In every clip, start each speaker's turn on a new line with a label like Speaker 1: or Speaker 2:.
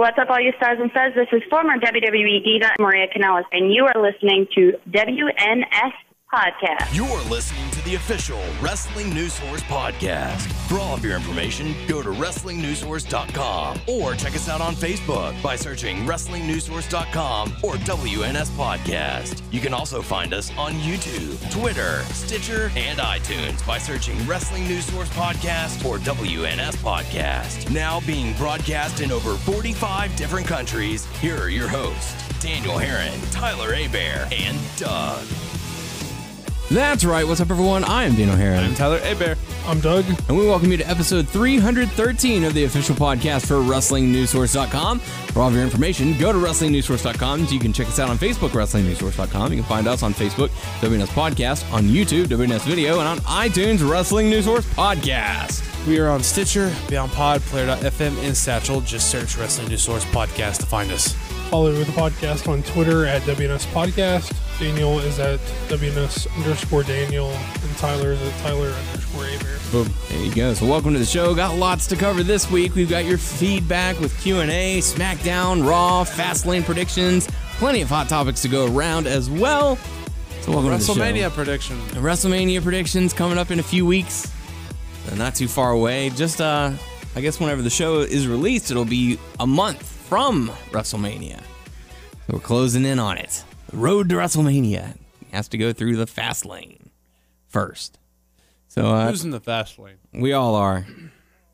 Speaker 1: What's up, all you stars and studs? This is former WWE diva Maria Kanellis, and you are listening to WNS Podcast.
Speaker 2: You're listening to the official Wrestling News Source podcast. For all of your information, go to WrestlingNewsSource.com or check us out on Facebook by searching WrestlingNewsSource.com or WNS Podcast. You can also find us on YouTube, Twitter, Stitcher, and iTunes by searching Wrestling News Source Podcast or WNS Podcast. Now being broadcast in over 45 different countries, here are your hosts, Daniel Herron, Tyler Abear, and Doug.
Speaker 3: That's right. What's up, everyone? I am Daniel Herron.
Speaker 4: I'm Tyler Abear.
Speaker 5: I'm Doug.
Speaker 3: And we welcome you to episode 313 of the official podcast for WrestlingNewsSource.com. For all of your information, go to WrestlingNewsSource.com. You can check us out on Facebook, WrestlingNewsSource.com. You can find us on Facebook, WNS Podcast, on YouTube, WNS Video, and on iTunes, Wrestling News Source Podcast.
Speaker 4: We are on Stitcher, Beyond Pod, Player.fm, and Satchel. Just search Wrestling News Source Podcast to find us.
Speaker 5: Follow the podcast on Twitter at WNS Podcast. Daniel is at WNS_Daniel, and Tyler is at Tyler_Abear.
Speaker 3: Boom. There you go. So welcome to the show. Got lots to cover this week. We've got your feedback with Q&A, SmackDown, Raw, Fastlane predictions, plenty of hot topics to go around as well. So welcome to the show.
Speaker 4: WrestleMania prediction.
Speaker 3: WrestleMania predictions coming up in a few weeks. Not too far away. Just, I guess whenever the show is released, it'll be a month from WrestleMania. So we're closing in on it. The road to WrestleMania has to go through the fast lane first. So
Speaker 4: Who's in the fast lane?
Speaker 3: we all are.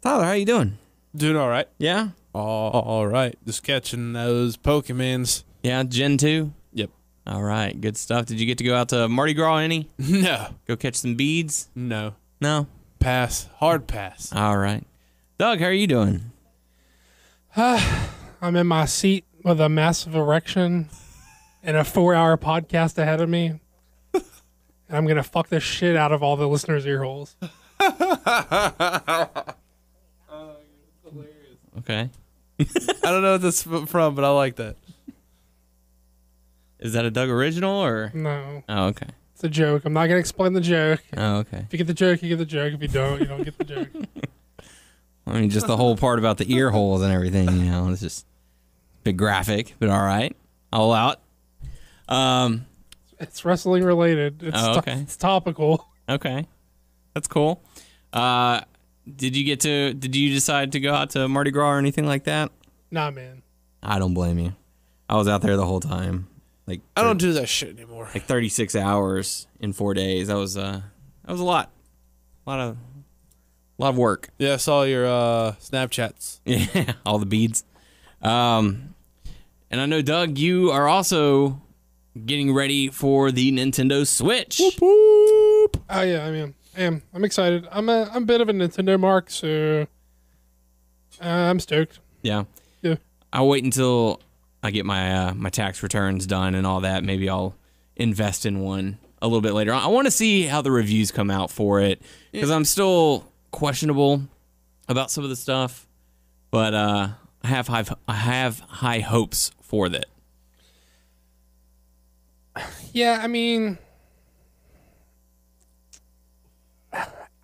Speaker 3: Tyler, how you doing?
Speaker 4: Doing all right.
Speaker 3: Yeah?
Speaker 4: All right. Just catching those Pokemons.
Speaker 3: Yeah, Gen 2?
Speaker 4: Yep.
Speaker 3: All right, good stuff. Did you get to go out to Mardi Gras any?
Speaker 4: No.
Speaker 3: Go catch some beads?
Speaker 4: No.
Speaker 3: No?
Speaker 4: Pass. Hard pass.
Speaker 3: All right. Doug, how are you doing?
Speaker 5: I'm in my seat with a massive erection and a 4-hour podcast ahead of me. And I'm going to fuck the shit out of all the listeners' ear holes.
Speaker 3: Okay.
Speaker 4: I don't know what this is from, but I like that.
Speaker 3: Is that a Doug original or?
Speaker 5: No,
Speaker 3: Oh, okay.
Speaker 5: it's a joke. I'm not going to explain the joke.
Speaker 3: Oh, okay.
Speaker 5: If you get the joke, you get the joke. If you don't get the joke.
Speaker 3: I mean, just the whole part about the ear holes and everything, you know, it's just a bit graphic, but all right. I'll allow it.
Speaker 5: It's wrestling related. It's,
Speaker 3: okay.
Speaker 5: It's topical.
Speaker 3: Okay. That's cool. Did you decide to go out to Mardi Gras or anything like that?
Speaker 5: Nah, man.
Speaker 3: I don't blame you. I was out there the whole time. Like
Speaker 4: I don't do that shit anymore.
Speaker 3: Like 36 hours in 4 days. That was a lot. A lot of work.
Speaker 4: Yeah, I saw your Snapchats.
Speaker 3: Yeah, all the beads. And I know, Doug, you are also getting ready for the Nintendo Switch.
Speaker 4: Whoop, whoop.
Speaker 5: Oh yeah, I am. I'm excited. I'm a bit of a Nintendo mark, so I'm stoked.
Speaker 3: Yeah.
Speaker 5: Yeah.
Speaker 3: I'll wait until I get my my tax returns done and all that. Maybe I'll invest in one a little bit later on. I want to see how the reviews come out for it because I'm still questionable about some of the stuff, but I have high hopes for that.
Speaker 5: Yeah, I mean,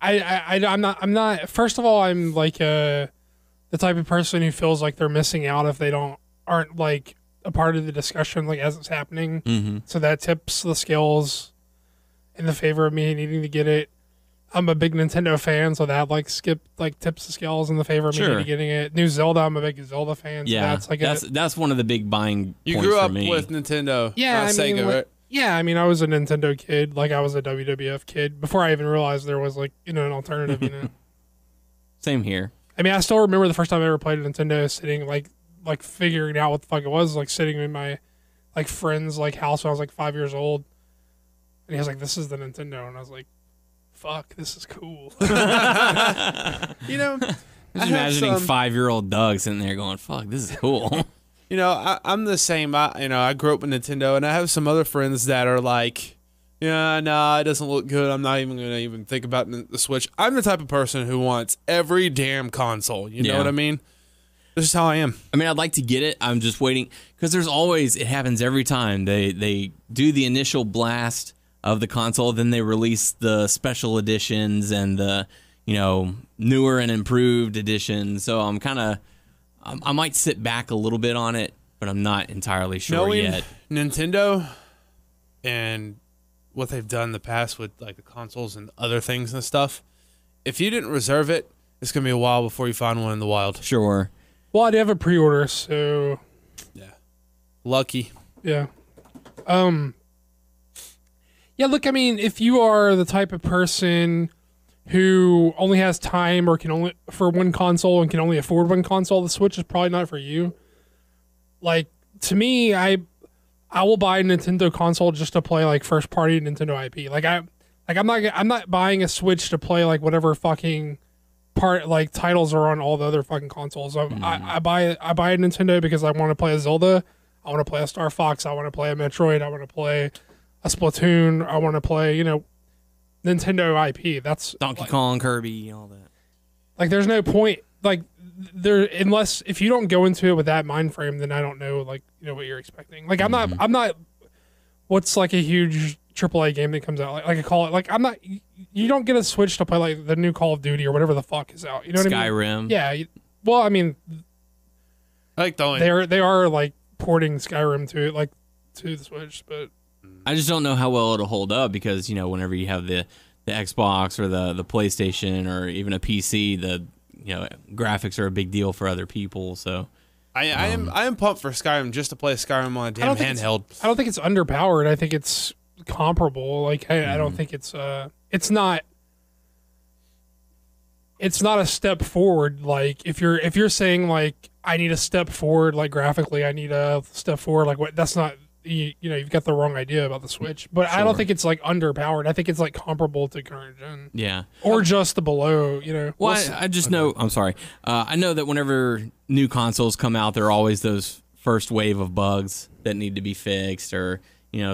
Speaker 5: I'm not. First of all, I'm like the type of person who feels like they're missing out if they aren't like a part of the discussion like as it's happening.
Speaker 3: Mm-hmm.
Speaker 5: So that tips the scales in the favor of me needing to get it. I'm a big Nintendo fan, so that tips the scales in the favor of me needing getting it. New Zelda, I'm a big Zelda fan. So
Speaker 3: Yeah, that's one of the big buying points for me.
Speaker 4: You grew up with Nintendo.
Speaker 5: Yeah,
Speaker 4: Sega, right?
Speaker 5: Yeah, I mean, I was a Nintendo kid. Like, I was a WWF kid before I even realized there was, like, an alternative,
Speaker 3: Same here.
Speaker 5: I mean, I still remember the first time I ever played a Nintendo sitting, like figuring out what the fuck it was, like, sitting in my, like, friend's, like, house when I was, like, 5 years old. And he was like, this is the Nintendo. And I was like, fuck, this is cool.
Speaker 4: You know,
Speaker 3: Just imagining 5-year-old Doug sitting there going, fuck, this is cool.
Speaker 4: You know, I'm the same. I grew up with Nintendo, and I have some other friends that are like, yeah, nah, it doesn't look good. I'm not even going to even think about the Switch. I'm the type of person who wants every damn console. You know what I mean? This is how I am.
Speaker 3: I mean, I'd like to get it. I'm just waiting because it happens every time. They do the initial blast of the console, then they release the special editions and the, newer and improved editions. So I'm kind of I might sit back a little bit on it, but I'm not entirely sure
Speaker 4: Knowing
Speaker 3: yet.
Speaker 4: Nintendo and what they've done in the past with like the consoles and other things and stuff, if you didn't reserve it, it's gonna be a while before you find one in the wild.
Speaker 3: Sure.
Speaker 5: Well, I do have a pre-order, so
Speaker 4: Yeah, lucky.
Speaker 5: yeah. Yeah, look, I mean, if you are the type of person who only has time or can only for one console and can only afford one console, the Switch is probably not for you. Like, to me, I will buy a Nintendo console just to play like first party Nintendo IP. I'm not buying a Switch to play like whatever fucking like titles are on all the other fucking consoles. I buy a Nintendo because I want to play a Zelda, I want to play a Star Fox, I want to play a Metroid, I want to play a Splatoon, I want to play, Nintendo IP. That's
Speaker 3: Donkey Kong, Kirby, all that.
Speaker 5: like there's no point like there unless if you don't go into it with that mind frame, then I don't know what you're expecting. Like I'm not what's like a huge AAA game that comes out like I call it like I'm not you don't get a Switch to play like the new Call of Duty or whatever the fuck is out. You know what I mean?
Speaker 3: Skyrim.
Speaker 5: Yeah. Well, I mean,
Speaker 4: I like the only
Speaker 5: they are like porting Skyrim to the Switch, but
Speaker 3: I just don't know how well it'll hold up because whenever you have the Xbox or the PlayStation or even a PC, the graphics are a big deal for other people. So
Speaker 4: I am pumped for Skyrim just to play Skyrim on a damn handheld.
Speaker 5: I don't think it's underpowered. I think it's comparable. Like I don't think it's not a step forward. Like if you're saying like I need a step forward like graphically, I need a step forward like what that's not you've got the wrong idea about the Switch. But I don't think it's like underpowered. I think it's like comparable to current gen.
Speaker 3: yeah.
Speaker 5: Or just the below,
Speaker 3: Well, I just know. I'm sorry. I know that whenever new consoles come out, there are always those first wave of bugs that need to be fixed, or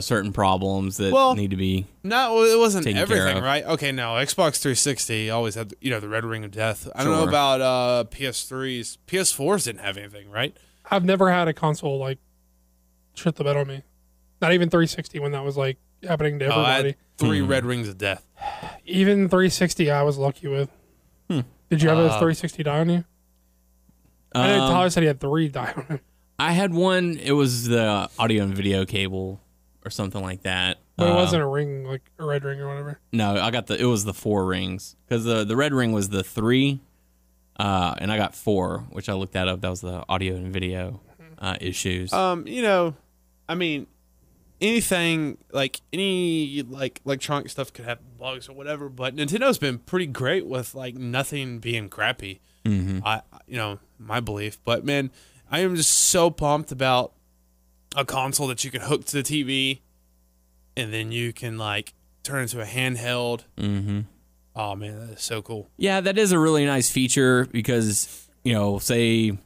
Speaker 3: certain problems that need to be.
Speaker 4: No, it wasn't
Speaker 3: taken
Speaker 4: everything,
Speaker 3: care of.
Speaker 4: right? Okay, no, Xbox 360 always had the Red Ring of Death. I don't know
Speaker 3: Sure.
Speaker 4: about PS3s. PS4s didn't have anything, right?
Speaker 5: I've never had a console like shit the bed on me. Not even 360 when that was like happening to
Speaker 4: I
Speaker 5: everybody.
Speaker 4: had 3 Red Rings of Death.
Speaker 5: Even 360 I was lucky with. Did you have a 360 die on you? I know Tyler said he had 3 die on him.
Speaker 3: I had one. It was the audio and video cable or something like that.
Speaker 5: But it wasn't a ring, like a red ring or whatever.
Speaker 3: No, I got it was the 4 rings because the red ring was the 3, and I got 4, which I looked that up. That was the audio and video issues.
Speaker 4: I mean, anything like any like electronic stuff could have bugs or whatever, but Nintendo's been pretty great with like nothing being crappy. My belief. But man, I am just so pumped about a console that you can hook to the TV, and then you can like turn into a handheld. Mm-hmm. Oh man, that is so cool.
Speaker 3: Yeah, that is a really nice feature because say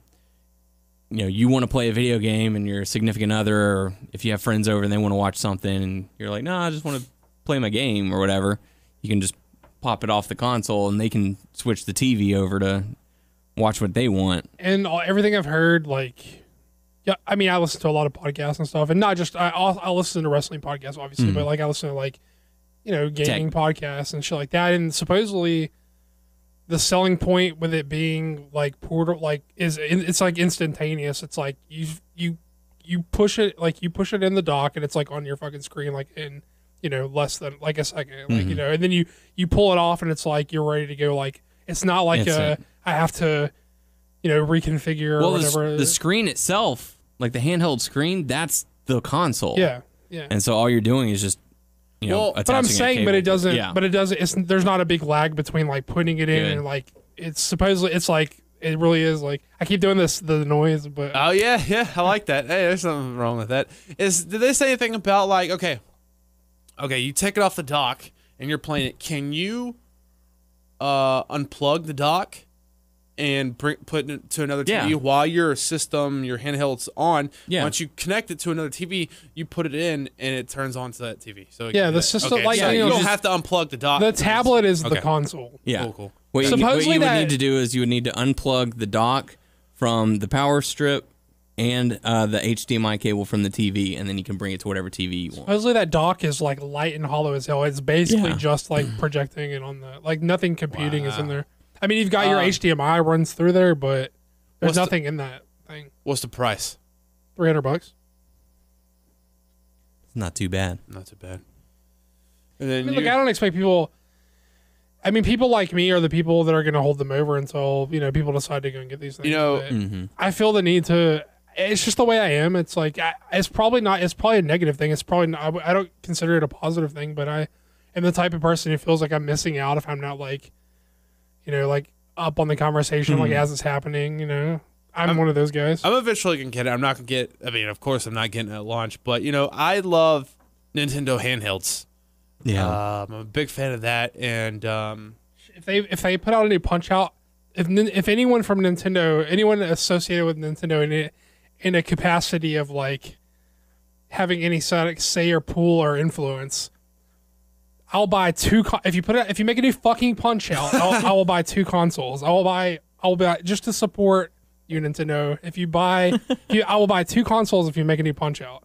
Speaker 3: you want to play a video game and your significant other, or if you have friends over and they want to watch something and you're like, no, I just want to play my game or whatever, you can just pop it off the console and they can switch the TV over to watch what they want.
Speaker 5: And everything I've heard, like, yeah, I mean, I listen to a lot of podcasts and stuff, and not just I listen to wrestling podcasts, obviously, but like I listen to like gaming podcasts and shit like that. And supposedly, the selling point with it being like portable, like it's like instantaneous. It's like you push it in the dock and it's like on your fucking screen like in less than like a second, like and then you pull it off and it's like you're ready to go. Like it's not like I have to reconfigure or whatever.
Speaker 3: The screen itself, like the handheld screen, that's the console.
Speaker 5: Yeah.
Speaker 3: And so all you're doing is just attaching
Speaker 5: but I'm
Speaker 3: a
Speaker 5: saying,
Speaker 3: cable.
Speaker 5: but it doesn't.
Speaker 3: Yeah.
Speaker 5: But it doesn't. there's not a big lag between like putting it in
Speaker 3: Good.
Speaker 5: and like it's supposedly it's like it really is like I keep doing the noise, but
Speaker 4: Oh yeah, I like that. Hey, there's something wrong with that. Did they say anything about like okay, you take it off the dock and you're playing it. Can you unplug the dock and put it to another TV while your handheld's on?
Speaker 3: Yeah.
Speaker 4: Once you connect it to another TV, you put it in and it turns on to that TV. So
Speaker 5: the system
Speaker 4: okay,
Speaker 5: like
Speaker 4: so you don't
Speaker 5: just-
Speaker 4: have to unplug the dock.
Speaker 5: the tablet is the
Speaker 4: Okay.
Speaker 5: console.
Speaker 3: Yeah.
Speaker 4: Cool.
Speaker 3: What you
Speaker 5: Supposedly
Speaker 3: would
Speaker 5: that-
Speaker 3: need to do is you would need to unplug the dock from the power strip and the HDMI cable from the TV, and then you can bring it to whatever TV you want.
Speaker 5: Supposedly that dock is like light and hollow as hell. It's basically
Speaker 3: Yeah.
Speaker 5: just like projecting it on the like nothing computing is in there. I mean, you've got your HDMI runs through there, but There's
Speaker 4: What's the-
Speaker 5: nothing in that thing.
Speaker 4: What's the price?
Speaker 5: $300.
Speaker 3: It's not too bad.
Speaker 4: Not too bad. And then
Speaker 5: Look, I don't expect people. I mean, people like me are the people that are going to hold them over until people decide to go and get these things. But I feel the need to. It's just the way I am. It's like it's probably not. It's probably a negative thing. It's probably not, I don't consider it a positive thing. But I am the type of person who feels like I'm missing out if I'm not like up on the conversation like as it's happening. I'm one of those guys.
Speaker 4: I'm eventually gonna get it. I'm not gonna get. I mean, of course, I'm not getting it at launch. But I love Nintendo handhelds.
Speaker 3: Yeah.
Speaker 4: I'm a big fan of that. And
Speaker 5: If they put out a new Punch Out, if anyone from Nintendo, anyone associated with Nintendo in a capacity of like having any say or pull or influence, I'll buy two. If you make a new fucking Punch Out, I will buy 2 consoles. I will buy just to support you, Nintendo. I will buy 2 consoles if you make a new Punch Out.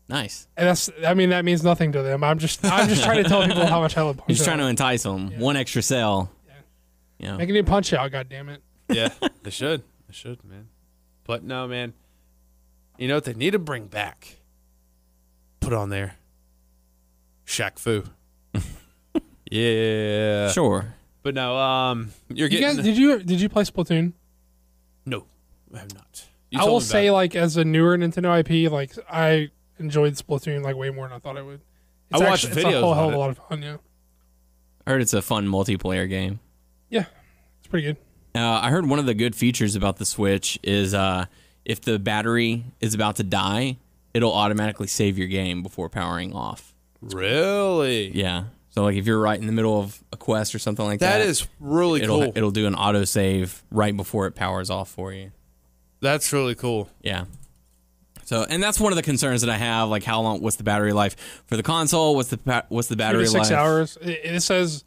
Speaker 3: Nice.
Speaker 5: And that means nothing to them. I'm just trying to tell people how much I love Punch
Speaker 3: You're just
Speaker 5: Out.
Speaker 3: trying to entice them. One extra sell. Yeah.
Speaker 5: Make a new Punch Out, goddammit.
Speaker 4: yeah, they should, man. But no, man. You know what they need to bring back? Put on there. Shaq Fu. Yeah.
Speaker 3: Sure.
Speaker 4: But no, you're getting.
Speaker 5: Did you play Splatoon?
Speaker 4: No, I have not.
Speaker 5: I will say, like, as a newer Nintendo IP, like, I enjoyed Splatoon like way more than I thought I would.
Speaker 4: I watched
Speaker 5: it's
Speaker 4: videos
Speaker 5: a whole hell
Speaker 4: on
Speaker 5: of
Speaker 4: it.
Speaker 5: a lot of fun. Yeah,
Speaker 3: I heard it's a fun multiplayer game.
Speaker 5: yeah, it's pretty good.
Speaker 3: I heard one of the good features about the Switch is if the battery is about to die, it'll automatically save your game before powering off.
Speaker 4: Really?
Speaker 3: Yeah. So like if you're right in the middle of a quest or something like that,
Speaker 4: That is really cool.
Speaker 3: It'll do an auto save right before it powers off for you.
Speaker 4: That's really cool.
Speaker 3: Yeah. So, and that's one of the concerns that I have. Like, how long? What's the battery life for the console? What's the battery
Speaker 5: 3 to 6
Speaker 3: life?
Speaker 5: hours. It says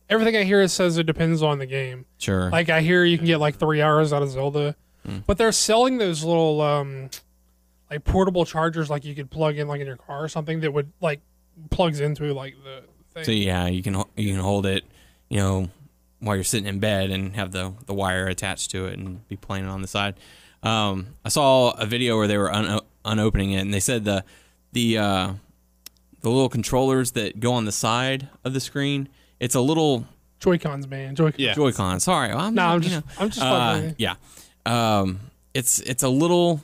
Speaker 5: everything I hear says it depends on the game.
Speaker 3: Sure.
Speaker 5: Like I hear you can get like 3 hours out of Zelda, but they're selling those little like portable chargers like you could plug in like in your car or something that would like plugs into like the thing.
Speaker 3: So yeah, you can hold it, while you're sitting in bed and have the wire attached to it and be playing it on the side. I saw a video where they were unopening it, and they said the little controllers that go on the side of the screen, it's a little
Speaker 5: Joy-Cons, man. Joy-Cons.
Speaker 4: Yeah.
Speaker 3: Joy-Con. Sorry, I'm
Speaker 5: just fucking with you.
Speaker 3: yeah. It's a little.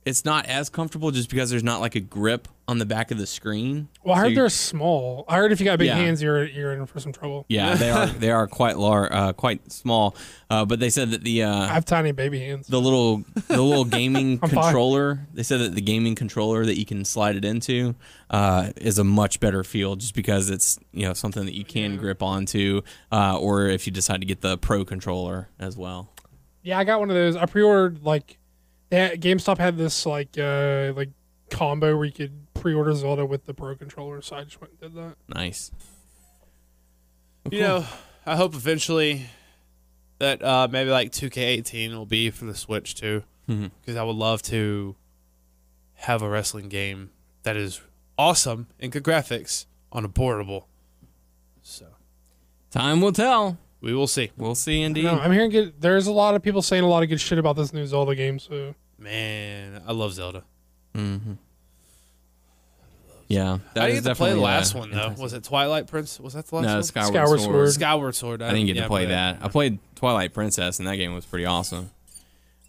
Speaker 3: It's not as comfortable just because there's not like a grip on the back of the screen.
Speaker 5: Well, I
Speaker 3: So
Speaker 5: heard
Speaker 3: you-
Speaker 5: they're small. I heard if you got big
Speaker 3: Yeah.
Speaker 5: hands, you're in for some trouble.
Speaker 3: Yeah, they are quite large, quite small. But they said that
Speaker 5: I have tiny baby hands.
Speaker 3: the little gaming
Speaker 5: I'm fine.
Speaker 3: controller. They said that the gaming controller that you can slide it into is a much better feel, just because it's something that you can grip onto, or if you decide to get the Pro controller as well.
Speaker 5: Yeah, I got one of those. I pre-ordered GameStop had this like combo where you could pre-order Zelda with the Pro controller, so I just went and did that.
Speaker 3: Nice.
Speaker 4: I hope eventually that maybe like 2K18 will be for the Switch too, because I would love to have a wrestling game that is awesome and good graphics on a portable. So
Speaker 3: Time will tell.
Speaker 4: we will see.
Speaker 3: We'll see indeed.
Speaker 5: No, I'm hearing there's a lot of people saying a lot of good shit about this new Zelda game. So
Speaker 4: Man, I love Zelda.
Speaker 3: Yeah, that
Speaker 4: I
Speaker 3: is
Speaker 4: didn't get to play the
Speaker 3: definitely,
Speaker 4: last one though.
Speaker 3: enticing.
Speaker 4: Was it Twilight Prince? Was that the last
Speaker 3: No,
Speaker 4: one?
Speaker 3: Skyward Sword.
Speaker 4: Skyward Sword.
Speaker 3: I didn't get
Speaker 4: yeah,
Speaker 3: to play that. I played Twilight Princess, and that game was pretty awesome.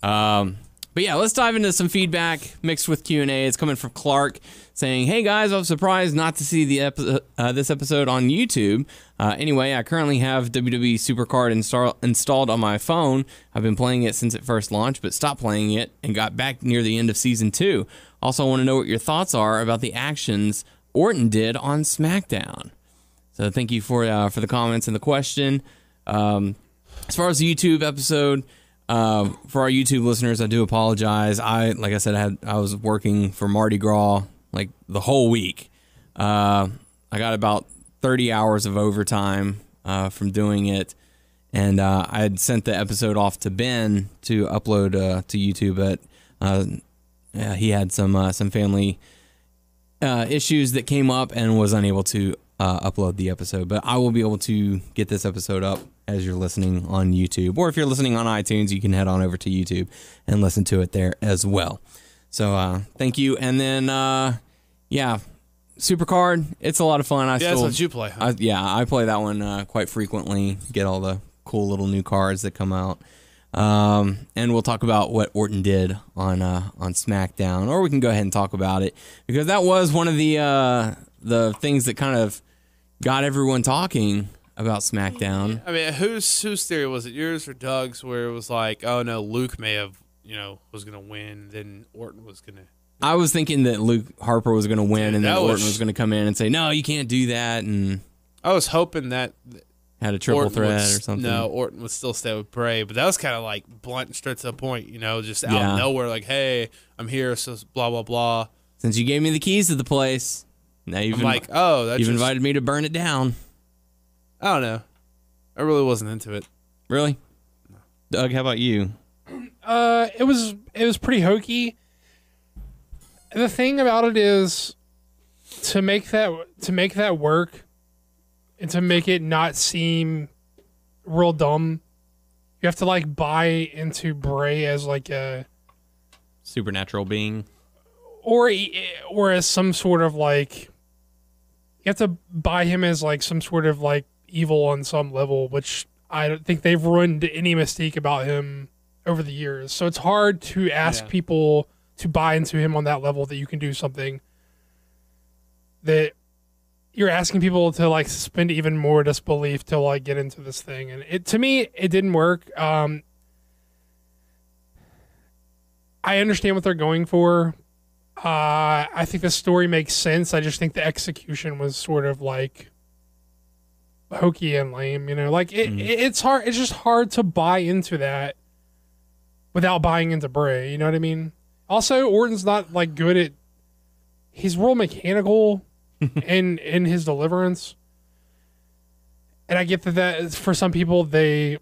Speaker 3: But yeah, let's dive into some feedback mixed with Q&A. It's coming from Clark saying, "Hey guys, I'm surprised not to see the this episode on YouTube. Anyway, I currently have WWE Supercard installed on my phone. I've been playing it since it first launched, but stopped playing it and got back near the end of Season 2. Also, I want to know what your thoughts are about the actions Orton did on SmackDown." So thank you for the comments and the question. As far as the YouTube episode, for our YouTube listeners, I do apologize. Like I said, I was working for Mardi Gras like the whole week. I got about 30 hours of overtime from doing it, and I had sent the episode off to Ben to upload to YouTube, but he had some family issues that came up and was unable to upload the episode. But I will be able to get this episode up as you're listening on YouTube. Or if you're listening on iTunes, you can head on over to YouTube and listen to it there as well. So thank you. And then, Supercard, it's a lot of fun.
Speaker 4: That's what you play, huh?
Speaker 3: I play that one quite frequently. Get all the cool little new cards that come out. And we'll talk about what Orton did on SmackDown, or we can go ahead and talk about it, because that was one of the things that kind of got everyone talking about SmackDown.
Speaker 4: I mean, whose theory was it? Yours or Doug's? Where it was like, oh no, Luke may have, was going to win, then Orton was going to.
Speaker 3: I was thinking that Luke Harper was going to win, and then Orton was going to come in and say, no, you can't do that. And
Speaker 4: I was hoping that
Speaker 3: had a triple threat or something.
Speaker 4: No, Orton would still stay with Bray, but that was kind of like blunt and straight to the point, just out of nowhere, like, hey, I'm here, so blah, blah, blah.
Speaker 3: Since you gave me the keys to the place, now you've invited me to burn it down.
Speaker 4: I don't know. I really wasn't into it.
Speaker 3: Really? No. Doug, how about you?
Speaker 5: It was pretty hokey. The thing about it is to make that work and to make it not seem real dumb, you have to like buy into Bray as like a
Speaker 3: supernatural being,
Speaker 5: or as some sort of like, you have to buy him as like some sort of like evil on some level, which I don't think they've ruined any mystique about him over the years. So it's hard to ask people to buy into him on that level that you can do something that you're asking people to like suspend even more disbelief to like get into this thing. And to me, it didn't work. I understand what they're going for. I think the story makes sense. I just think the execution was sort of like hokey and lame, it's hard. It's just hard to buy into that without buying into Bray. You know what I mean? Also, Orton's not like good at. He's real mechanical in his deliverance, and I get that for some people they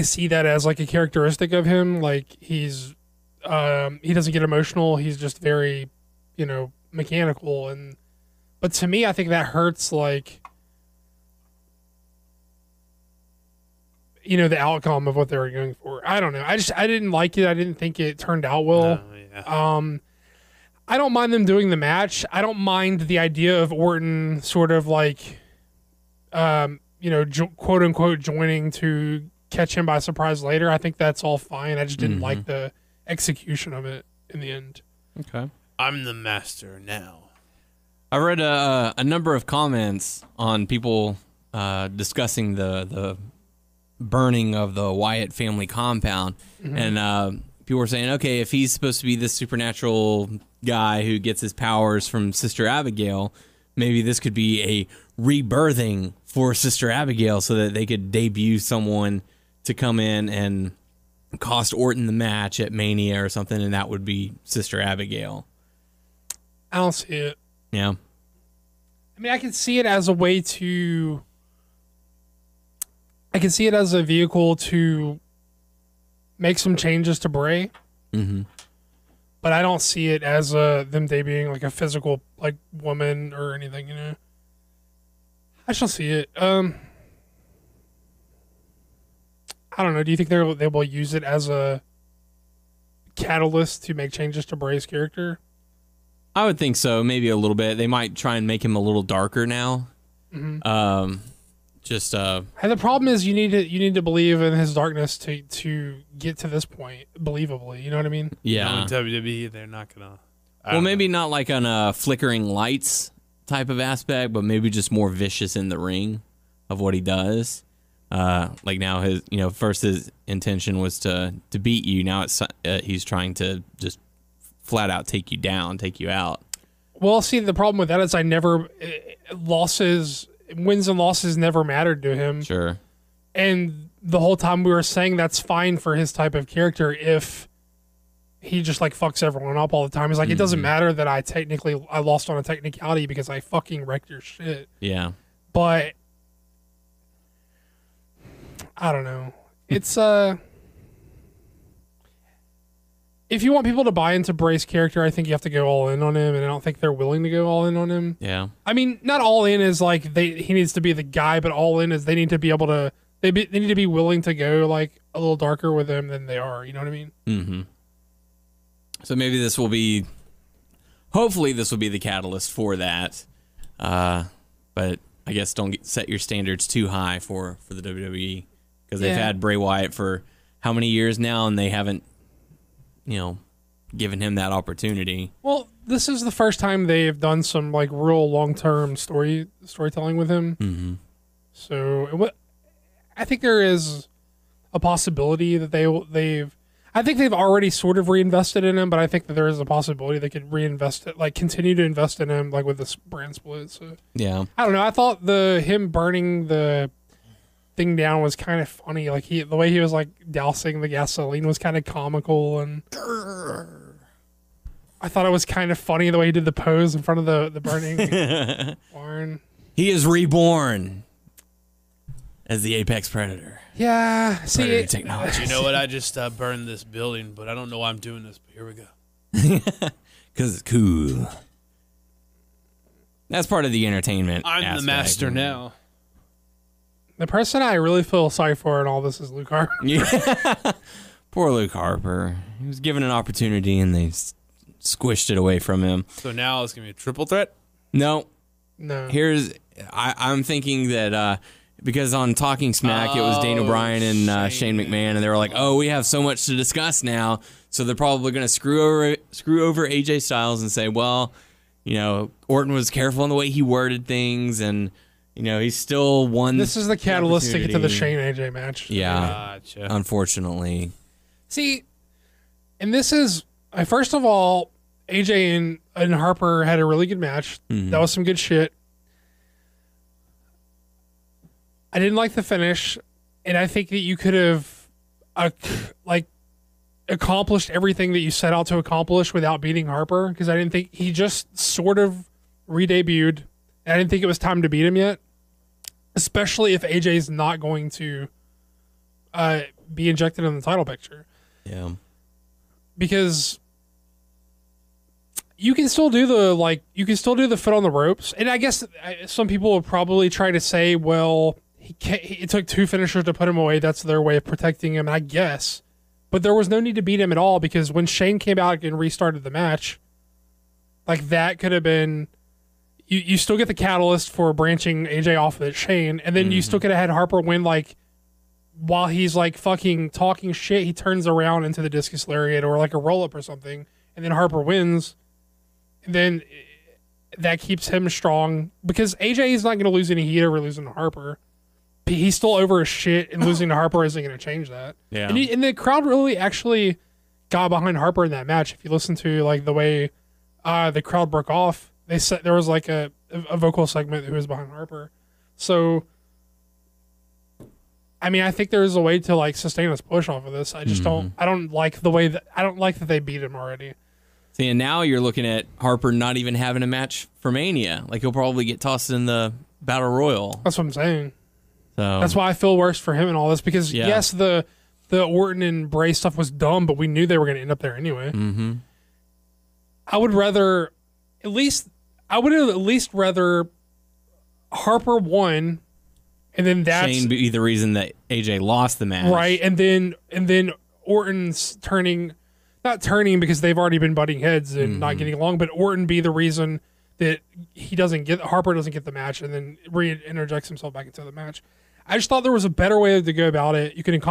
Speaker 5: see that as like a characteristic of him. Like he doesn't get emotional. He's just very, mechanical. But to me, I think that hurts like. The outcome of what they were going for. I don't know. I didn't like it. I didn't think it turned out well. I don't mind them doing the match. I don't mind the idea of Orton sort of like, quote unquote joining to catch him by surprise later. I think that's all fine. I just didn't like the execution of it in the end.
Speaker 3: Okay.
Speaker 4: I'm the master now.
Speaker 3: I read a number of comments on people discussing the burning of the Wyatt family compound, and people were saying, okay, if he's supposed to be this supernatural guy who gets his powers from Sister Abigail, maybe this could be a rebirthing for Sister Abigail so that they could debut someone to come in and cost Orton the match at Mania or something, and that would be Sister Abigail.
Speaker 5: I don't see it.
Speaker 3: Yeah.
Speaker 5: I mean, I can see it as a way to... I can see it as a vehicle to make some changes to Bray, but I don't see it as them debuting like a physical like woman or anything. I just don't see it. I don't know. Do you think they will use it as a catalyst to make changes to Bray's character?
Speaker 3: I would think so. Maybe a little bit. They might try and make him a little darker now.
Speaker 5: And the problem is you need to believe in his darkness to get to this point believably. You know what I mean?
Speaker 3: Yeah.
Speaker 4: In WWE, they're not gonna.
Speaker 3: Well, maybe not like on a flickering lights type of aspect, but maybe just more vicious in the ring of what he does. Like now, his first his intention was to beat you. Now he's trying to just flat out take you down, take you out.
Speaker 5: Well, see, the problem with that is wins and losses never mattered to him.
Speaker 3: Sure.
Speaker 5: And the whole time we were saying that's fine for his type of character if he just like fucks everyone up all the time. He's like, it doesn't matter that I lost on a technicality because I fucking wrecked your shit.
Speaker 3: Yeah.
Speaker 5: But I don't know. It's if you want people to buy into Bray's character, I think you have to go all in on him, and I don't think they're willing to go all in on him.
Speaker 3: Yeah.
Speaker 5: I mean, not all in is like he needs to be the guy, but all in is they need to be able to they need to be willing to go like a little darker with him than they are. You know what I mean?
Speaker 3: Mm-hmm. So maybe this will be, hopefully this will be the catalyst for that. But I guess don't set your standards too high for the WWE, because they've had Bray Wyatt for how many years now, and they haven't, given him that opportunity.
Speaker 5: Well, this is the first time they've done some like real long-term storytelling with him.
Speaker 3: Mm-hmm.
Speaker 5: So I think there is a possibility that I think they've already sort of reinvested in him, but I think that there is a possibility they could reinvest it, like continue to invest in him, like with this brand split. So
Speaker 3: Yeah.
Speaker 5: I don't know. I thought him burning the thing down was kind of funny. Like the way he was like dousing the gasoline was kind of comical, and I thought it was kind of funny the way he did the pose in front of the burning barn.
Speaker 3: He is reborn as the apex predator.
Speaker 5: Yeah,
Speaker 3: Predator technology.
Speaker 4: You know what? I just burned this building, but I don't know why I'm doing this. But here we go.
Speaker 3: Because it's cool. That's part of the entertainment.
Speaker 4: I'm
Speaker 3: aspect.
Speaker 4: the master now.
Speaker 5: The person I really feel sorry for in all this is Luke Harper.
Speaker 3: Yeah. Poor Luke Harper. He was given an opportunity and they squished it away from him.
Speaker 4: So now it's gonna be a triple threat.
Speaker 3: No.
Speaker 5: No.
Speaker 3: I'm thinking that because on Talking Smack it was Daniel Bryan and Shane McMahon, and they were like, "Oh, we have so much to discuss now," so they're probably going to screw over AJ Styles and say, "Well, Orton was careful in the way he worded things, and he still won."
Speaker 5: This is the catalyst to get to the Shane AJ match.
Speaker 3: Yeah,
Speaker 4: Gotcha.
Speaker 3: unfortunately.
Speaker 5: See, and this is first of all, AJ and Harper had a really good match.
Speaker 3: Mm-hmm.
Speaker 5: That was some good shit. I didn't like the finish, and I think that you could have accomplished everything that you set out to accomplish without beating Harper, because I didn't think he just sort of re-debuted, and I didn't think it was time to beat him yet, especially if AJ's not going to be injected in the title picture.
Speaker 3: Yeah.
Speaker 5: Because you can still do the foot on the ropes, and I guess some people would probably try to say, well, it took two finishers to put him away. That's their way of protecting him, I guess. But there was no need to beat him at all, because when Shane came out and restarted the match, like that could have been, you still get the catalyst for branching AJ off of Shane, and then you still could have had Harper win, like while he's like fucking talking shit, he turns around into the discus lariat or like a roll up or something, and then Harper wins. And then that keeps him strong, because AJ is not going to lose any heat over losing to Harper. He's still over his shit, and losing to Harper isn't going to change that.
Speaker 3: Yeah.
Speaker 5: And the crowd really actually got behind Harper in that match. If you listen to like the way the crowd broke off, they said there was like a vocal segment who was behind Harper. So, I mean, I think there's a way to like sustain this push off of this. I just I don't like that they beat him already.
Speaker 3: See, and now you're looking at Harper not even having a match for Mania. Like, he'll probably get tossed in the Battle Royal.
Speaker 5: That's what I'm saying.
Speaker 3: So
Speaker 5: That's why I feel worse for him and all this, because
Speaker 3: Yeah.
Speaker 5: yes, the Orton and Bray stuff was dumb, but we knew they were going to end up there anyway.
Speaker 3: Mm-hmm.
Speaker 5: I would at least rather Harper won, and then that's
Speaker 3: Shane be the reason that AJ lost the match.
Speaker 5: right, and then Orton's not turning because they've already been butting heads and not getting along, but Orton be the reason that Harper doesn't get the match, and then reinterjects himself back into the match. I just thought there was a better way to go about it. You can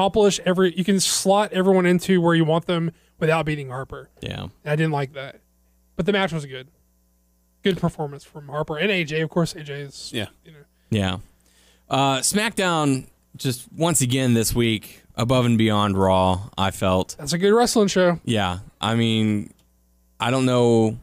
Speaker 5: slot everyone into where you want them without beating Harper.
Speaker 3: Yeah.
Speaker 5: And I didn't like that. But the match was good. Good performance from Harper and AJ. Of course, AJ is.
Speaker 4: Yeah.
Speaker 3: Yeah. SmackDown, just once again this week, above and beyond Raw, I felt.
Speaker 5: That's a good wrestling show.
Speaker 3: Yeah. I mean, I don't know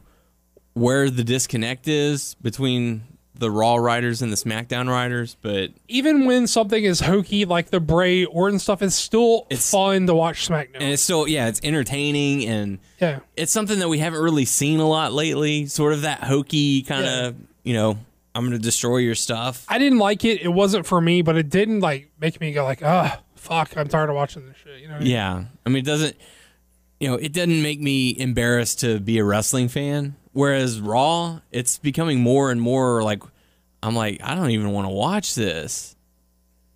Speaker 3: where the disconnect is between the Raw writers and the SmackDown writers, but
Speaker 5: Even when something is hokey like the Bray Orton stuff, it's still fun to watch SmackDown.
Speaker 3: and it's still, it's entertaining, and
Speaker 5: Yeah.
Speaker 3: it's something that we haven't really seen a lot lately. Sort of that hokey kind of, I'm going to destroy your stuff.
Speaker 5: I didn't like it. It wasn't for me, but it didn't like make me go like, fuck, I'm tired of watching this shit. You know what I mean?
Speaker 3: Yeah. I mean, it doesn't, it doesn't make me embarrassed to be a wrestling fan. Whereas Raw, it's becoming more and more like, I'm like, I don't even want to watch this.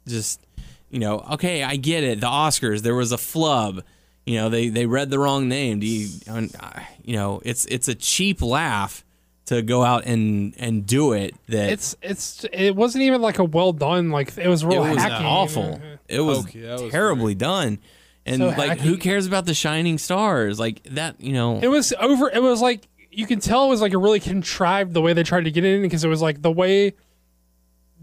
Speaker 3: Just, okay, I get it. The Oscars, there was a flub. They read the wrong name. It's a cheap laugh to go out and do it. That
Speaker 5: it wasn't even like a well done. Like it was real.
Speaker 3: It was
Speaker 5: hacking.
Speaker 3: awful. It was terribly done. And
Speaker 5: So
Speaker 3: like,
Speaker 5: hacky.
Speaker 3: who cares about the shining stars? Like that,
Speaker 5: It was over. It was like you can tell it was like a really contrived the way they tried to get it in because it was like the way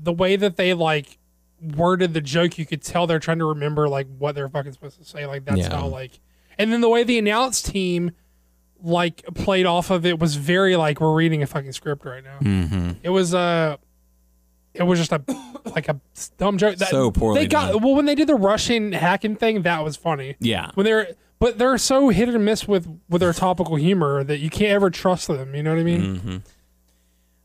Speaker 5: that they like worded the joke. You could tell they're trying to remember like what they're fucking supposed to say. Like that's how like. And then the way the announce team like played off of it was very like we're reading a fucking script right now.
Speaker 3: Mm-hmm.
Speaker 5: It was just a dumb joke.
Speaker 3: So poorly done.
Speaker 5: Well, when they did the Russian hacking thing, that was funny.
Speaker 3: Yeah.
Speaker 5: But they're so hit and miss with their topical humor that you can't ever trust them. You know what I mean?